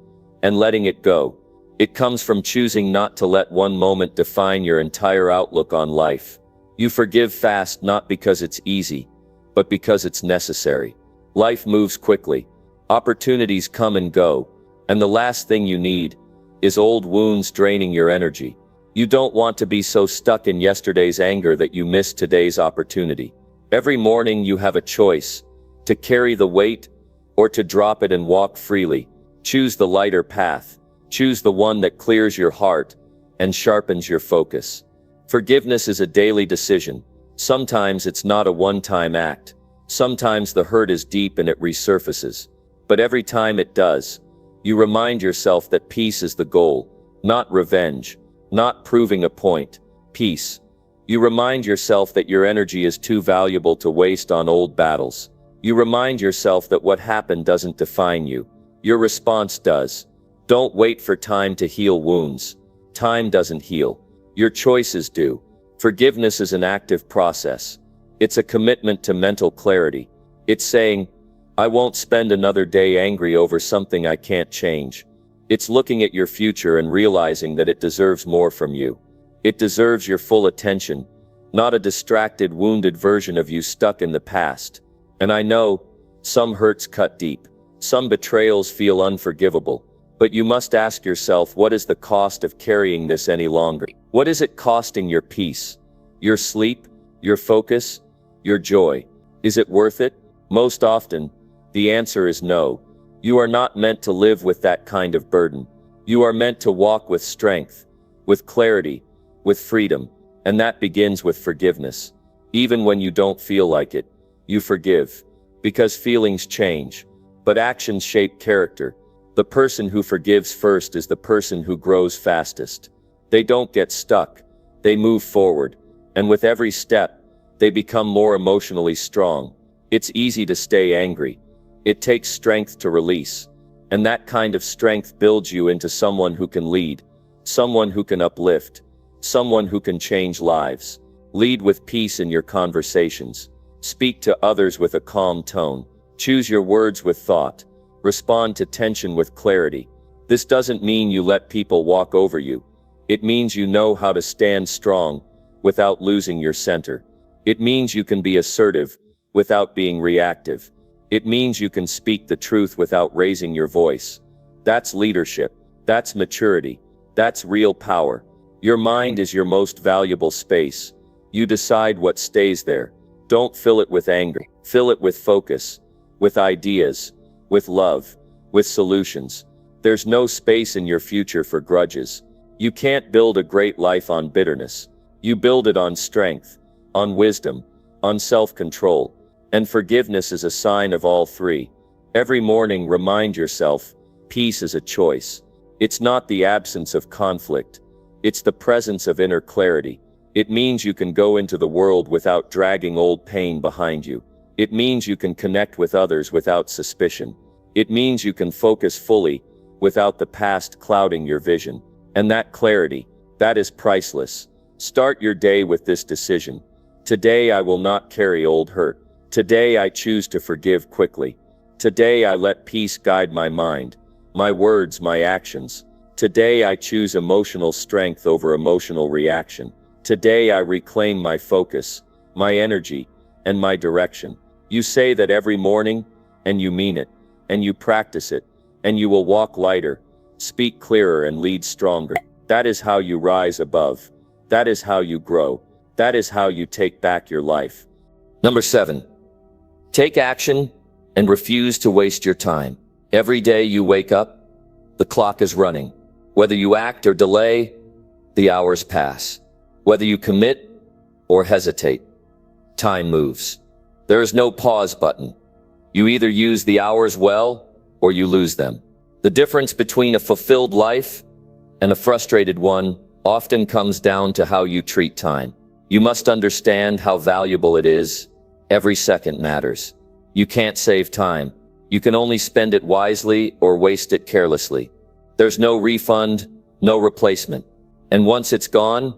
and letting it go. It comes from choosing not to let one moment define your entire outlook on life. You forgive fast not because it's easy, but because it's necessary. Life moves quickly. Opportunities come and go. And the last thing you need is old wounds draining your energy. You don't want to be so stuck in yesterday's anger that you miss today's opportunity. Every morning you have a choice, to carry the weight or to drop it and walk freely. Choose the lighter path. Choose the one that clears your heart and sharpens your focus. Forgiveness is a daily decision. Sometimes it's not a one-time act. Sometimes the hurt is deep and it resurfaces. But every time it does, you remind yourself that peace is the goal, not revenge, not proving a point. Peace. You remind yourself that your energy is too valuable to waste on old battles. You remind yourself that what happened doesn't define you. Your response does. Don't wait for time to heal wounds. Time doesn't heal. Your choices do. Forgiveness is an active process. It's a commitment to mental clarity. It's saying, I won't spend another day angry over something I can't change. It's looking at your future and realizing that it deserves more from you. It deserves your full attention, not a distracted, wounded version of you stuck in the past. And I know, some hurts cut deep. Some betrayals feel unforgivable. But you must ask yourself, what is the cost of carrying this any longer? What is it costing your peace? Your sleep? Your focus? Your joy? Is it worth it? Most often, the answer is no. You are not meant to live with that kind of burden. You are meant to walk with strength, with clarity, with freedom. And that begins with forgiveness. Even when you don't feel like it, you forgive. Because feelings change, but actions shape character. The person who forgives first is the person who grows fastest. They don't get stuck. They move forward. And with every step, they become more emotionally strong. It's easy to stay angry. It takes strength to release. And that kind of strength builds you into someone who can lead, someone who can uplift, someone who can change lives. Lead with peace in your conversations. Speak to others with a calm tone. Choose your words with thought. Respond to tension with clarity. This doesn't mean you let people walk over you. It means you know how to stand strong without losing your center. It means you can be assertive without being reactive. It means you can speak the truth without raising your voice. That's leadership. That's maturity. That's real power. Your mind is your most valuable space. You decide what stays there. Don't fill it with anger. Fill it with focus, with ideas, with love, with solutions. There's no space in your future for grudges. You can't build a great life on bitterness. You build it on strength, on wisdom, on self-control. And forgiveness is a sign of all three. Every morning remind yourself, peace is a choice. It's not the absence of conflict. It's the presence of inner clarity. It means you can go into the world without dragging old pain behind you. It means you can connect with others without suspicion. It means you can focus fully, without the past clouding your vision. And that clarity, that is priceless. Start your day with this decision. Today I will not carry old hurt. Today I choose to forgive quickly. Today I let peace guide my mind, my words, my actions. Today I choose emotional strength over emotional reaction. Today I reclaim my focus, my energy, and my direction. You say that every morning, and you mean it, and you practice it, and you will walk lighter, speak clearer, and lead stronger. That is how you rise above. That is how you grow. That is how you take back your life. Number 7. Take action and refuse to waste your time. Every day you wake up, the clock is running. Whether you act or delay, the hours pass. Whether you commit or hesitate, time moves. There is no pause button. You either use the hours well or you lose them. The difference between a fulfilled life and a frustrated one often comes down to how you treat time. You must understand how valuable it is. Every second matters. You can't save time. You can only spend it wisely or waste it carelessly. There's no refund, no replacement. And once it's gone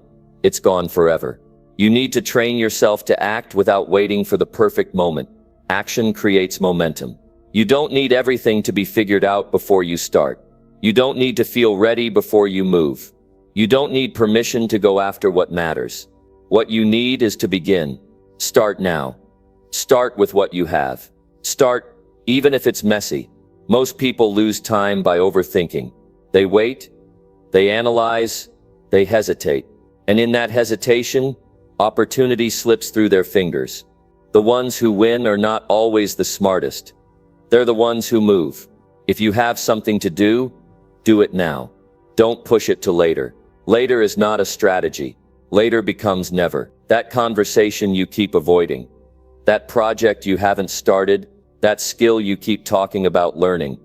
forever. You need to train yourself to act without waiting for the perfect moment. Action creates momentum. You don't need everything to be figured out before you start. You don't need to feel ready before you move. You don't need permission to go after what matters. What you need is to begin. Start now. Start with what you have. Start, even if it's messy. Most people lose time by overthinking. They wait, they analyze, they hesitate. And in that hesitation, opportunity slips through their fingers. The ones who win are not always the smartest. They're the ones who move. If you have something to do it now. Don't push it to later. Later is not a strategy. Later becomes never. That conversation you keep avoiding. That project you haven't started. That skill you keep talking about learning.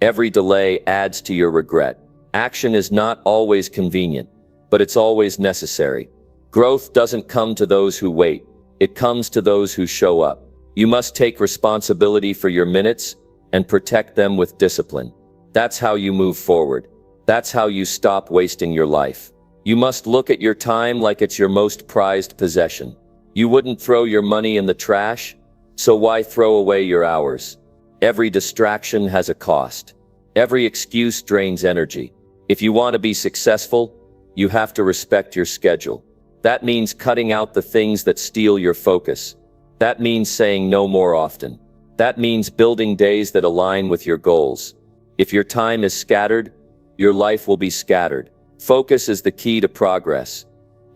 Every delay adds to your regret. Action is not always convenient, but it's always necessary. Growth doesn't come to those who wait. It comes to those who show up. You must take responsibility for your minutes and protect them with discipline. That's how you move forward. That's how you stop wasting your life. You must look at your time like it's your most prized possession. You wouldn't throw your money in the trash, so why throw away your hours? Every distraction has a cost. Every excuse drains energy. If you want to be successful, you have to respect your schedule. That means cutting out the things that steal your focus. That means saying no more often. That means building days that align with your goals. If your time is scattered, your life will be scattered. Focus is the key to progress,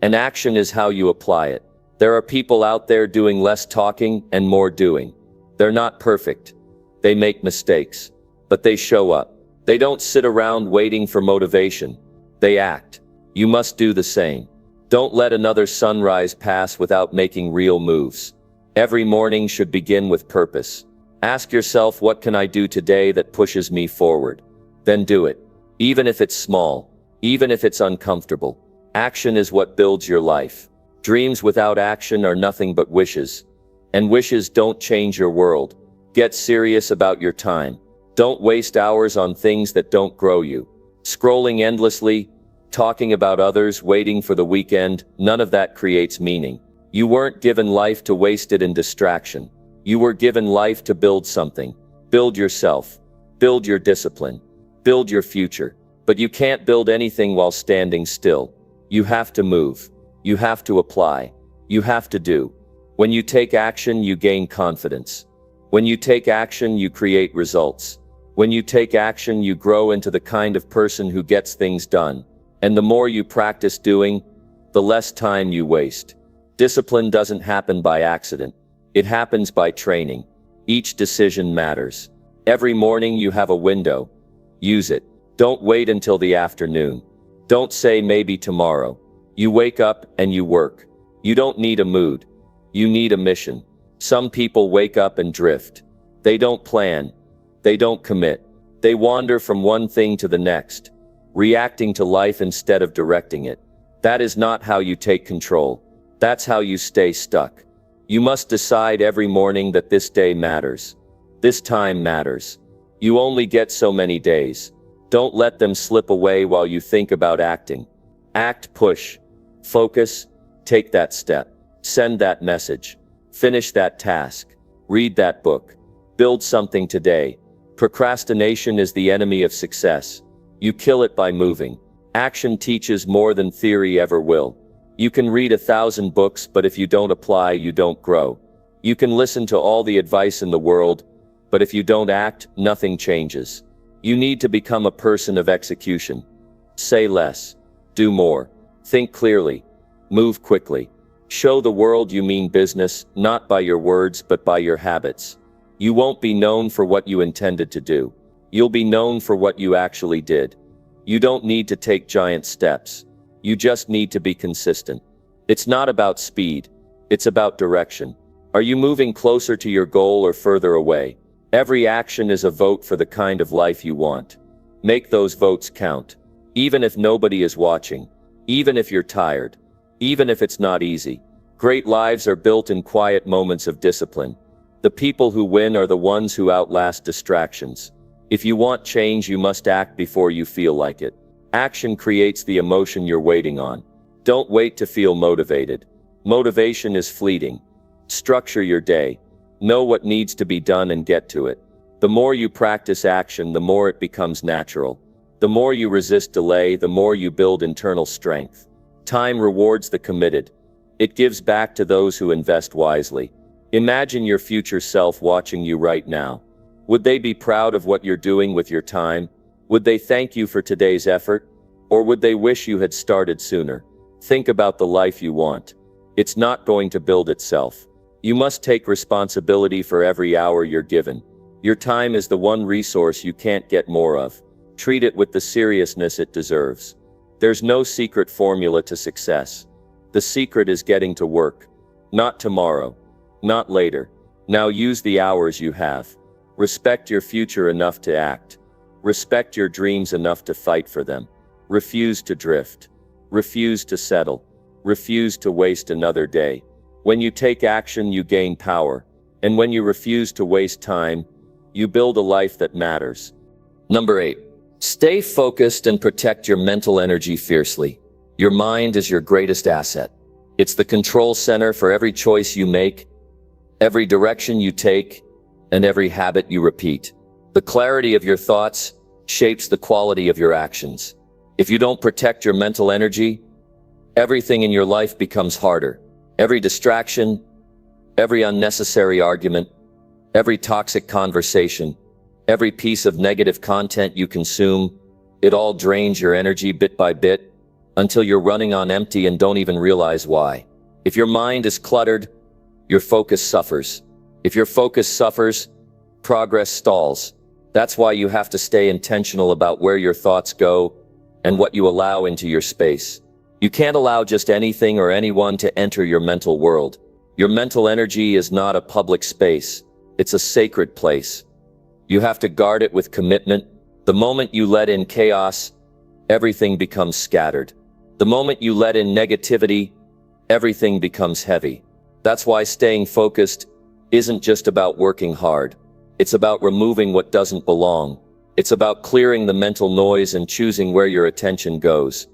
and action is how you apply it. There are people out there doing less talking and more doing. They're not perfect. They make mistakes, but they show up. They don't sit around waiting for motivation. They act. You must do the same. Don't let another sunrise pass without making real moves. Every morning should begin with purpose. Ask yourself, what can I do today that pushes me forward? Then do it. Even if it's small, even if it's uncomfortable. Action is what builds your life. Dreams without action are nothing but wishes. And wishes don't change your world. Get serious about your time. Don't waste hours on things that don't grow you. Scrolling endlessly, talking about others, waiting for the weekend, none of that creates meaning. You weren't given life to waste it in distraction. You were given life to build something. Build yourself. Build your discipline. Build your future. But you can't build anything while standing still. You have to move. You have to apply. You have to do. When you take action, you gain confidence. When you take action, you create results. When you take action, you grow into the kind of person who gets things done. And the more you practice doing, the less time you waste. Discipline doesn't happen by accident. It happens by training. Each decision matters. Every morning you have a window. Use it. Don't wait until the afternoon. Don't say maybe tomorrow. You wake up and you work. You don't need a mood. You need a mission. Some people wake up and drift. They don't plan. They don't commit. They wander from one thing to the next, reacting to life instead of directing it. That is not how you take control. That's how you stay stuck. You must decide every morning that this day matters. This time matters. You only get so many days. Don't let them slip away while you think about acting. Act, push, focus, take that step, send that message, finish that task, read that book, build something today. Procrastination is the enemy of success. You kill it by moving. Action teaches more than theory ever will. You can read 1,000 books, but if you don't apply, you don't grow. You can listen to all the advice in the world, but if you don't act, nothing changes. You need to become a person of execution. Say less. Do more. Think clearly. Move quickly. Show the world you mean business, not by your words, but by your habits. You won't be known for what you intended to do. You'll be known for what you actually did. You don't need to take giant steps. You just need to be consistent. It's not about speed. It's about direction. Are you moving closer to your goal or further away? Every action is a vote for the kind of life you want. Make those votes count. Even if nobody is watching. Even if you're tired. Even if it's not easy. Great lives are built in quiet moments of discipline. The people who win are the ones who outlast distractions. If you want change, you must act before you feel like it. Action creates the emotion you're waiting on. Don't wait to feel motivated. Motivation is fleeting. Structure your day. Know what needs to be done and get to it. The more you practice action, the more it becomes natural. The more you resist delay, the more you build internal strength. Time rewards the committed. It gives back to those who invest wisely. Imagine your future self watching you right now. Would they be proud of what you're doing with your time? Would they thank you for today's effort? Or would they wish you had started sooner? Think about the life you want. It's not going to build itself. You must take responsibility for every hour you're given. Your time is the one resource you can't get more of. Treat it with the seriousness it deserves. There's no secret formula to success. The secret is getting to work. Not tomorrow. Not later. Now use the hours you have. Respect your future enough to act. Respect your dreams enough to fight for them. Refuse to drift. Refuse to settle. refuse to waste another day. When you take action, you gain power. And when you refuse to waste time, you build a life that matters. Number 8. Stay focused and protect your mental energy fiercely. Your mind is your greatest asset. It's the control center for every choice you make, every direction you take, and every habit you repeat. The clarity of your thoughts shapes the quality of your actions. If you don't protect your mental energy, everything in your life becomes harder. Every distraction, every unnecessary argument, every toxic conversation, every piece of negative content you consume, it all drains your energy bit by bit until you're running on empty and don't even realize why. If your mind is cluttered, your focus suffers. If your focus suffers, progress stalls. That's why you have to stay intentional about where your thoughts go and what you allow into your space. You can't allow just anything or anyone to enter your mental world. Your mental energy is not a public space. It's a sacred place. You have to guard it with commitment. The moment you let in chaos, everything becomes scattered. The moment you let in negativity, everything becomes heavy. That's why staying focused isn't just about working hard. It's about removing what doesn't belong. It's about clearing the mental noise and choosing where your attention goes.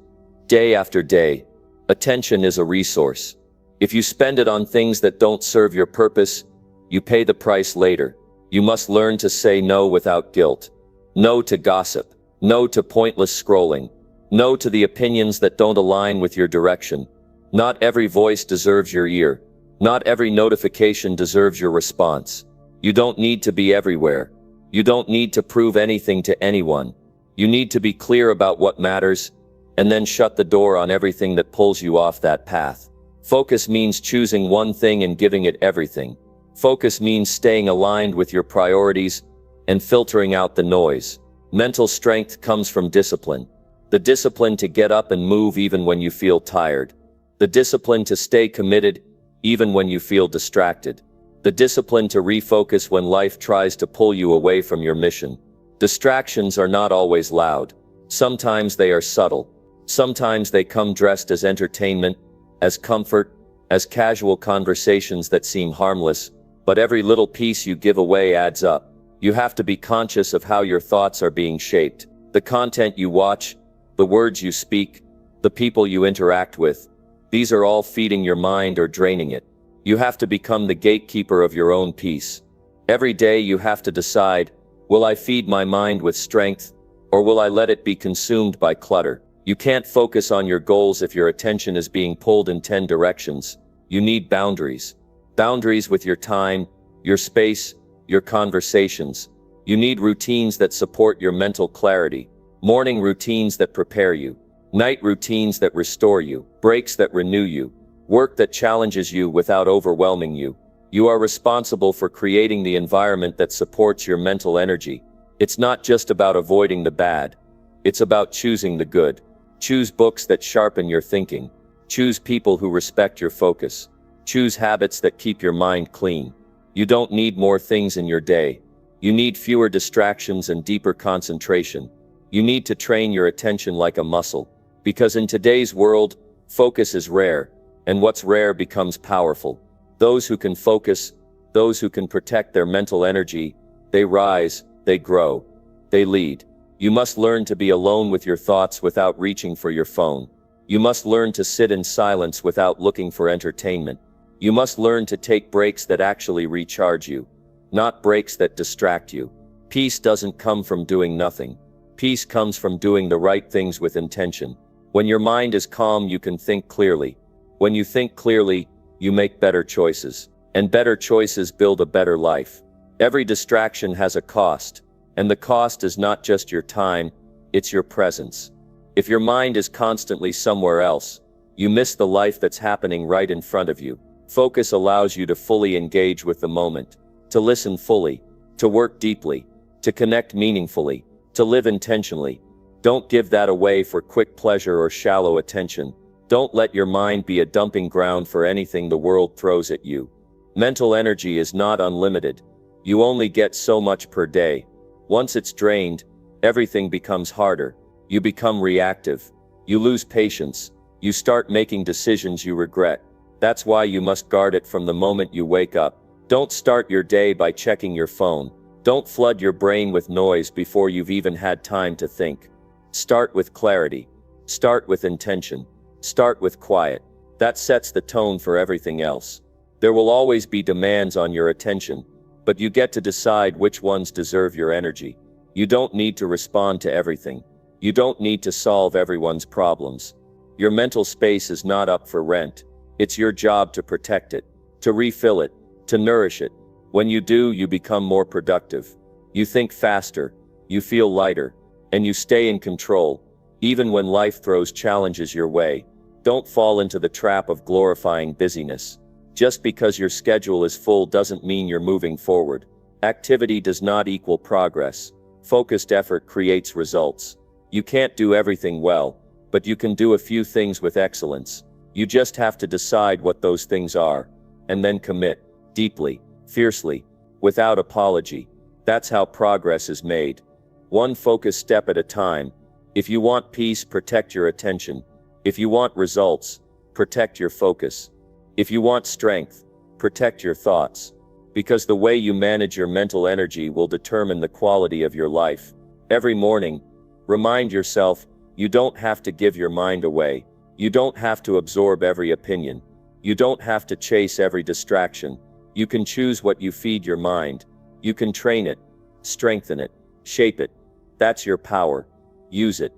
Day after day, attention is a resource. If you spend it on things that don't serve your purpose, you pay the price later. You must learn to say no without guilt. No to gossip. No to pointless scrolling. No to the opinions that don't align with your direction. Not every voice deserves your ear. Not every notification deserves your response. You don't need to be everywhere. You don't need to prove anything to anyone. You need to be clear about what matters, and then shut the door on everything that pulls you off that path. Focus means choosing one thing and giving it everything. Focus means staying aligned with your priorities and filtering out the noise. Mental strength comes from discipline. The discipline to get up and move even when you feel tired. The discipline to stay committed even when you feel distracted. The discipline to refocus when life tries to pull you away from your mission. Distractions are not always loud. Sometimes they are subtle. Sometimes they come dressed as entertainment, as comfort, as casual conversations that seem harmless, but every little piece you give away adds up. You have to be conscious of how your thoughts are being shaped. The content you watch, the words you speak, the people you interact with, these are all feeding your mind or draining it. You have to become the gatekeeper of your own peace. Every day you have to decide, will I feed my mind with strength, or will I let it be consumed by clutter? You can't focus on your goals if your attention is being pulled in 10 directions. You need boundaries. Boundaries with your time, your space, your conversations. You need routines that support your mental clarity. Morning routines that prepare you. Night routines that restore you. Breaks that renew you. Work that challenges you without overwhelming you. You are responsible for creating the environment that supports your mental energy. It's not just about avoiding the bad. It's about choosing the good. Choose books that sharpen your thinking. Choose people who respect your focus. Choose habits that keep your mind clean. You don't need more things in your day. You need fewer distractions and deeper concentration. You need to train your attention like a muscle. Because in today's world, focus is rare, and what's rare becomes powerful. Those who can focus, those who can protect their mental energy, they rise, they grow, they lead. You must learn to be alone with your thoughts without reaching for your phone. You must learn to sit in silence without looking for entertainment. You must learn to take breaks that actually recharge you, not breaks that distract you. Peace doesn't come from doing nothing. Peace comes from doing the right things with intention. When your mind is calm, you can think clearly. When you think clearly, you make better choices. And better choices build a better life. Every distraction has a cost. And the cost is not just your time, it's your presence. If your mind is constantly somewhere else, you miss the life that's happening right in front of you. Focus allows you to fully engage with the moment, to listen fully, to work deeply, to connect meaningfully, to live intentionally. Don't give that away for quick pleasure or shallow attention. Don't let your mind be a dumping ground for anything the world throws at you. Mental energy is not unlimited. You only get so much per day. Once it's drained, everything becomes harder. You become reactive. You lose patience. You start making decisions you regret. That's why you must guard it from the moment you wake up. Don't start your day by checking your phone. Don't flood your brain with noise before you've even had time to think. Start with clarity. Start with intention. Start with quiet. That sets the tone for everything else. There will always be demands on your attention, but you get to decide which ones deserve your energy. You don't need to respond to everything. You don't need to solve everyone's problems. Your mental space is not up for rent. It's your job to protect it, to refill it, to nourish it. When you do, you become more productive. You think faster, you feel lighter, and you stay in control, even when life throws challenges your way. Don't fall into the trap of glorifying busyness. Just because your schedule is full doesn't mean you're moving forward. Activity does not equal progress. Focused effort creates results. You can't do everything well, but you can do a few things with excellence. You just have to decide what those things are, and then commit, deeply, fiercely, without apology. That's how progress is made. One focused step at a time. If you want peace, protect your attention. If you want results, protect your focus. If you want strength, protect your thoughts. Because the way you manage your mental energy will determine the quality of your life. Every morning, remind yourself, you don't have to give your mind away. You don't have to absorb every opinion. You don't have to chase every distraction. You can choose what you feed your mind. You can train it, strengthen it, shape it. That's your power. Use it.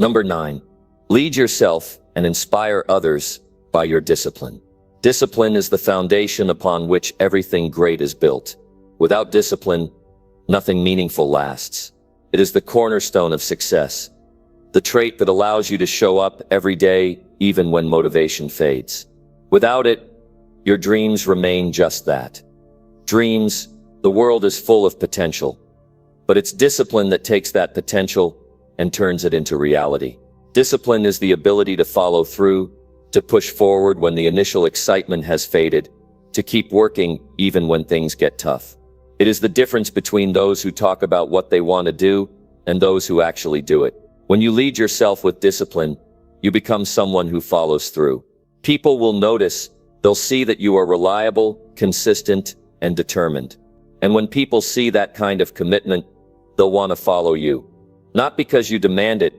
Number 9. Lead yourself and inspire others by your discipline. Discipline is the foundation upon which everything great is built. Without discipline, nothing meaningful lasts. It is the cornerstone of success. The trait that allows you to show up every day, even when motivation fades. Without it, your dreams remain just that. Dreams, the world is full of potential. But it's discipline that takes that potential and turns it into reality. Discipline is the ability to follow through, to push forward when the initial excitement has faded, to keep working even when things get tough. It is the difference between those who talk about what they want to do and those who actually do it. When you lead yourself with discipline, you become someone who follows through. People will notice, they'll see that you are reliable, consistent, and determined. And when people see that kind of commitment, they'll want to follow you. Not because you demand it,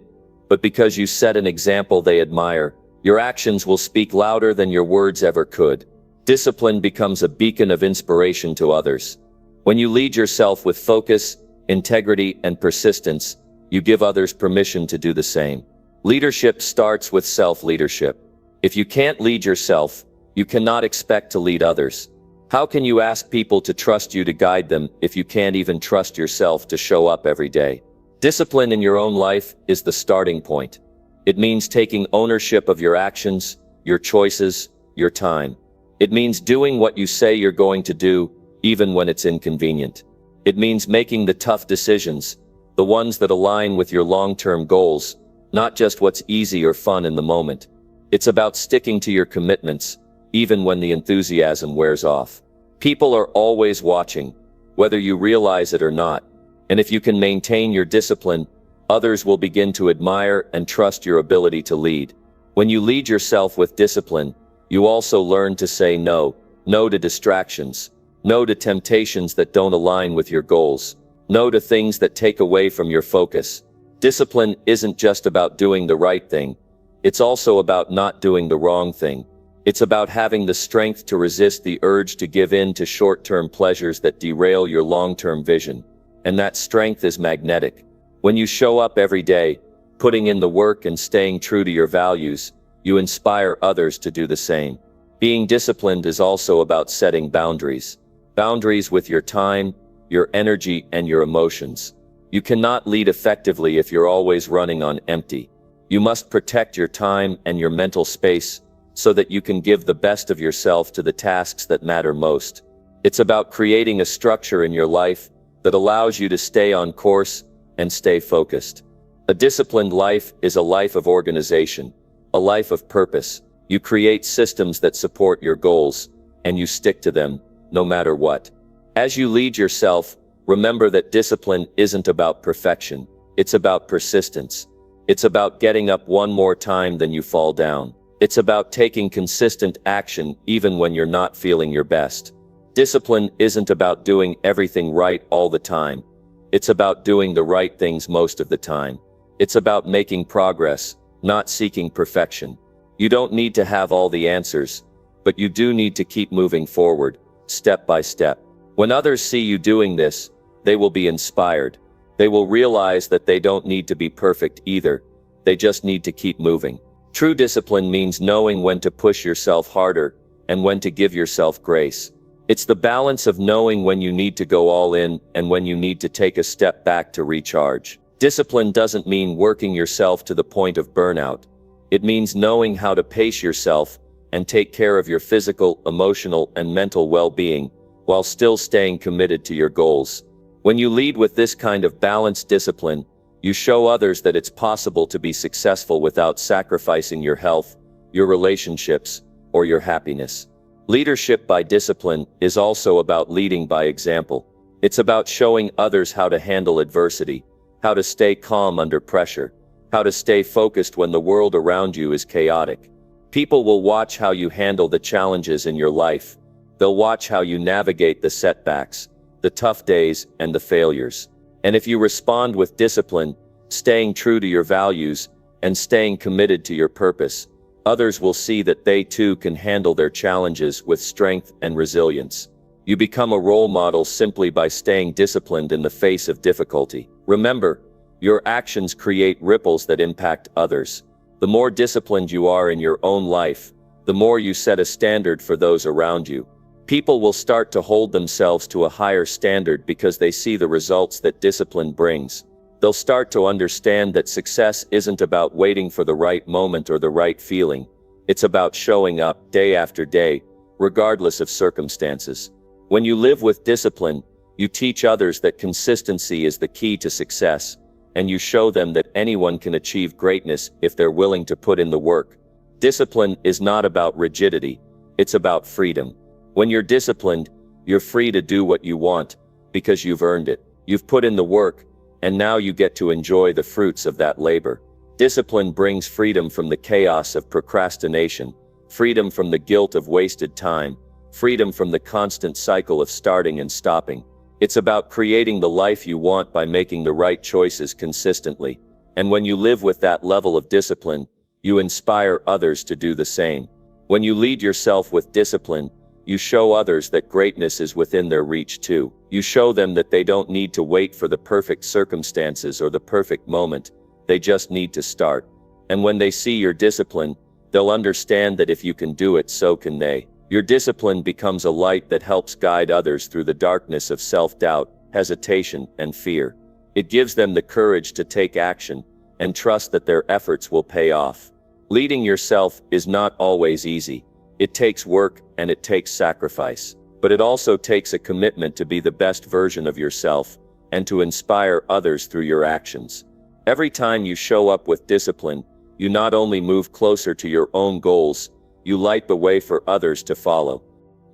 but because you set an example they admire. Your actions will speak louder than your words ever could. Discipline becomes a beacon of inspiration to others. When you lead yourself with focus, integrity, and persistence, you give others permission to do the same. Leadership starts with self-leadership. If you can't lead yourself, you cannot expect to lead others. How can you ask people to trust you to guide them if you can't even trust yourself to show up every day? Discipline in your own life is the starting point. It means taking ownership of your actions, your choices, your time. It means doing what you say you're going to do, even when it's inconvenient. It means making the tough decisions, the ones that align with your long-term goals, not just what's easy or fun in the moment. It's about sticking to your commitments, even when the enthusiasm wears off. People are always watching, whether you realize it or not. And if you can maintain your discipline, others will begin to admire and trust your ability to lead. When you lead yourself with discipline, you also learn to say no. No to distractions. No to temptations that don't align with your goals. No to things that take away from your focus. Discipline isn't just about doing the right thing. It's also about not doing the wrong thing. It's about having the strength to resist the urge to give in to short-term pleasures that derail your long-term vision. And that strength is magnetic. When you show up every day, putting in the work and staying true to your values, you inspire others to do the same. Being disciplined is also about setting boundaries. Boundaries with your time, your energy, and your emotions. You cannot lead effectively if you're always running on empty. You must protect your time and your mental space so that you can give the best of yourself to the tasks that matter most. It's about creating a structure in your life that allows you to stay on course and stay focused. A disciplined life is a life of organization, a life of purpose. You create systems that support your goals, and you stick to them, no matter what. As you lead yourself, remember that discipline isn't about perfection. It's about persistence. It's about getting up one more time than you fall down. It's about taking consistent action even when you're not feeling your best. Discipline isn't about doing everything right all the time. It's about doing the right things most of the time. It's about making progress, not seeking perfection. You don't need to have all the answers, but you do need to keep moving forward, step by step. When others see you doing this, they will be inspired. They will realize that they don't need to be perfect either. They just need to keep moving. True discipline means knowing when to push yourself harder and when to give yourself grace. It's the balance of knowing when you need to go all in and when you need to take a step back to recharge. Discipline doesn't mean working yourself to the point of burnout. It means knowing how to pace yourself and take care of your physical, emotional, and mental well-being while still staying committed to your goals. When you lead with this kind of balanced discipline, you show others that it's possible to be successful without sacrificing your health, your relationships, or your happiness. Leadership by discipline is also about leading by example. It's about showing others how to handle adversity, how to stay calm under pressure, how to stay focused when the world around you is chaotic. People will watch how you handle the challenges in your life. They'll watch how you navigate the setbacks, the tough days, and the failures. And if you respond with discipline, staying true to your values, and staying committed to your purpose, others will see that they too can handle their challenges with strength and resilience. You become a role model simply by staying disciplined in the face of difficulty. Remember, your actions create ripples that impact others. The more disciplined you are in your own life, the more you set a standard for those around you. People will start to hold themselves to a higher standard because they see the results that discipline brings. They'll start to understand that success isn't about waiting for the right moment or the right feeling. It's about showing up day after day, regardless of circumstances. When you live with discipline, you teach others that consistency is the key to success, and you show them that anyone can achieve greatness if they're willing to put in the work. Discipline is not about rigidity, it's about freedom. When you're disciplined, you're free to do what you want, because you've earned it. You've put in the work, and now you get to enjoy the fruits of that labor. Discipline brings freedom from the chaos of procrastination, freedom from the guilt of wasted time, freedom from the constant cycle of starting and stopping. It's about creating the life you want by making the right choices consistently. And when you live with that level of discipline, you inspire others to do the same. When you lead yourself with discipline, you show others that greatness is within their reach too. You show them that they don't need to wait for the perfect circumstances or the perfect moment. They just need to start. And when they see your discipline, they'll understand that if you can do it, so can they. Your discipline becomes a light that helps guide others through the darkness of self-doubt, hesitation, and fear. It gives them the courage to take action and trust that their efforts will pay off. Leading yourself is not always easy. It takes work and it takes sacrifice. But it also takes a commitment to be the best version of yourself and to inspire others through your actions. Every time you show up with discipline, you not only move closer to your own goals, you light the way for others to follow.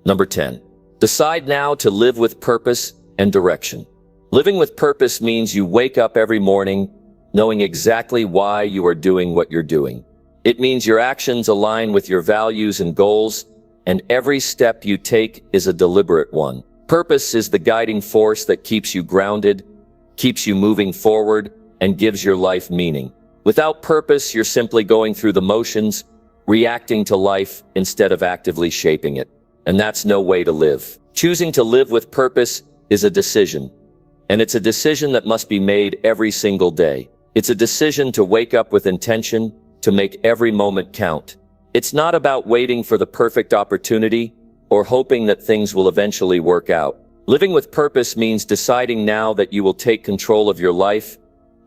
Number 10. Decide now to live with purpose and direction. Living with purpose means you wake up every morning knowing exactly why you are doing what you're doing. It means your actions align with your values and goals, and every step you take is a deliberate one. Purpose is the guiding force that keeps you grounded, keeps you moving forward, and gives your life meaning. Without purpose, you're simply going through the motions, reacting to life instead of actively shaping it. And that's no way to live. Choosing to live with purpose is a decision. And it's a decision that must be made every single day. It's a decision to wake up with intention, to make every moment count. It's not about waiting for the perfect opportunity or hoping that things will eventually work out. Living with purpose means deciding now that you will take control of your life,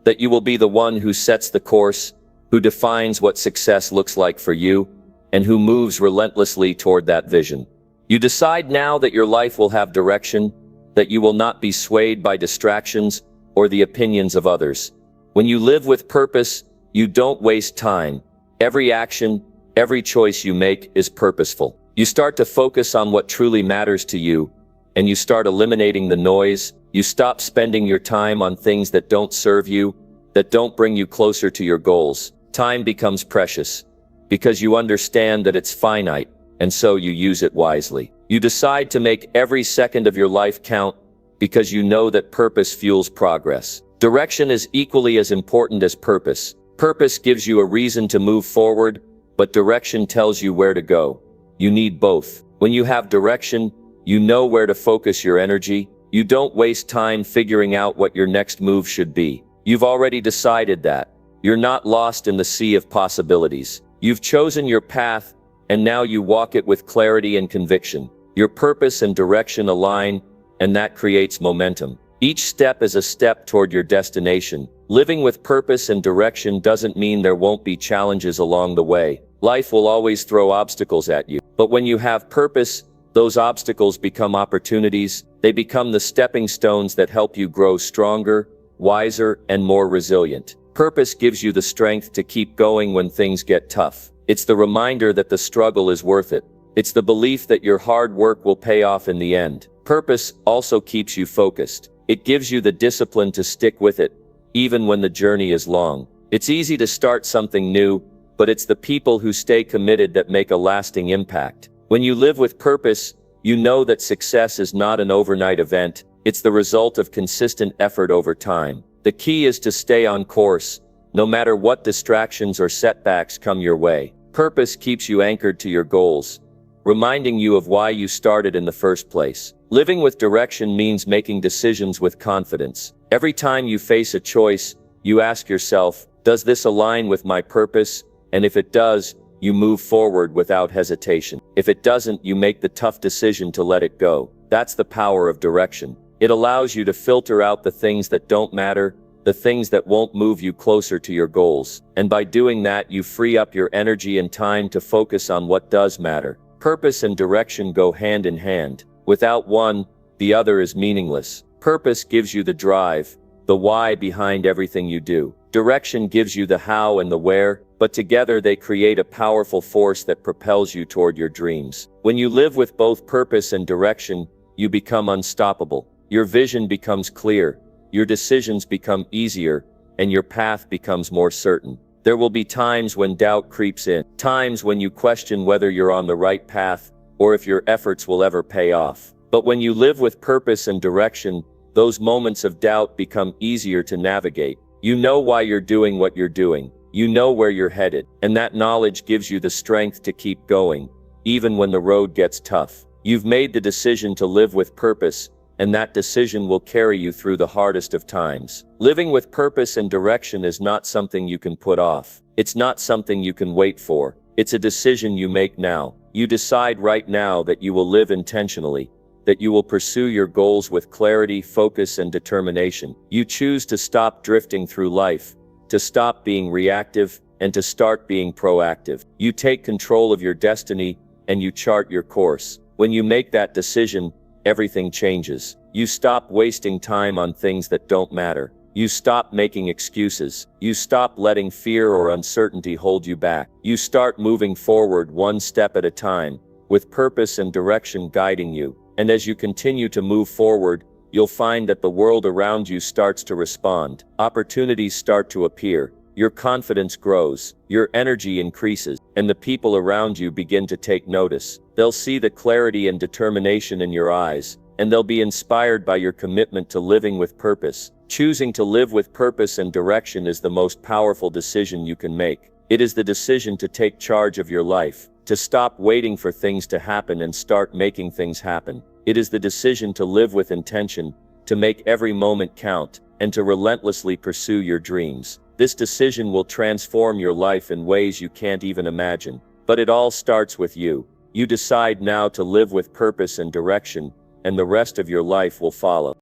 that you will be the one who sets the course, who defines what success looks like for you, and who moves relentlessly toward that vision. You decide now that your life will have direction, that you will not be swayed by distractions or the opinions of others. When you live with purpose, you don't waste time. Every action, every choice you make is purposeful. You start to focus on what truly matters to you, and you start eliminating the noise. You stop spending your time on things that don't serve you, that don't bring you closer to your goals. Time becomes precious. because you understand that it's finite, and so you use it wisely. You decide to make every second of your life count because you know that purpose fuels progress. Direction is equally as important as purpose. Purpose gives you a reason to move forward, but direction tells you where to go. You need both. When you have direction, you know where to focus your energy. You don't waste time figuring out what your next move should be. You've already decided that. You're not lost in the sea of possibilities. You've chosen your path, and now you walk it with clarity and conviction. Your purpose and direction align, and that creates momentum. Each step is a step toward your destination. Living with purpose and direction doesn't mean there won't be challenges along the way. Life will always throw obstacles at you. But when you have purpose, those obstacles become opportunities. They become the stepping stones that help you grow stronger, wiser, and more resilient. Purpose gives you the strength to keep going when things get tough. It's the reminder that the struggle is worth it. It's the belief that your hard work will pay off in the end. Purpose also keeps you focused. It gives you the discipline to stick with it, even when the journey is long. It's easy to start something new, but it's the people who stay committed that make a lasting impact. When you live with purpose, you know that success is not an overnight event. It's the result of consistent effort over time. The key is to stay on course, no matter what distractions or setbacks come your way. Purpose keeps you anchored to your goals, reminding you of why you started in the first place. Living with direction means making decisions with confidence. Every time you face a choice, you ask yourself, does this align with my purpose? And if it does, you move forward without hesitation. If it doesn't, you make the tough decision to let it go. That's the power of direction. It allows you to filter out the things that don't matter, the things that won't move you closer to your goals. And by doing that, you free up your energy and time to focus on what does matter. Purpose and direction go hand in hand. Without one, the other is meaningless. Purpose gives you the drive, the why behind everything you do. Direction gives you the how and the where, but together they create a powerful force that propels you toward your dreams. When you live with both purpose and direction, you become unstoppable. Your vision becomes clear, your decisions become easier, and your path becomes more certain. There will be times when doubt creeps in, times when you question whether you're on the right path, or if your efforts will ever pay off. But when you live with purpose and direction, those moments of doubt become easier to navigate. You know why you're doing what you're doing. You know where you're headed. And that knowledge gives you the strength to keep going, even when the road gets tough. You've made the decision to live with purpose, and that decision will carry you through the hardest of times. Living with purpose and direction is not something you can put off. It's not something you can wait for. It's a decision you make now. You decide right now that you will live intentionally, that you will pursue your goals with clarity, focus, and determination. You choose to stop drifting through life, to stop being reactive, and to start being proactive. You take control of your destiny, and you chart your course. When you make that decision, everything changes. You stop wasting time on things that don't matter. You stop making excuses. You stop letting fear or uncertainty hold you back. You start moving forward one step at a time, with purpose and direction guiding you. And as you continue to move forward, you'll find that the world around you starts to respond. Opportunities start to appear. Your confidence grows. Your energy increases. And the people around you begin to take notice. They'll see the clarity and determination in your eyes, and they'll be inspired by your commitment to living with purpose. Choosing to live with purpose and direction is the most powerful decision you can make. It is the decision to take charge of your life, to stop waiting for things to happen and start making things happen. It is the decision to live with intention, to make every moment count, and to relentlessly pursue your dreams. This decision will transform your life in ways you can't even imagine. But it all starts with you. You decide now to live with purpose and direction, and the rest of your life will follow.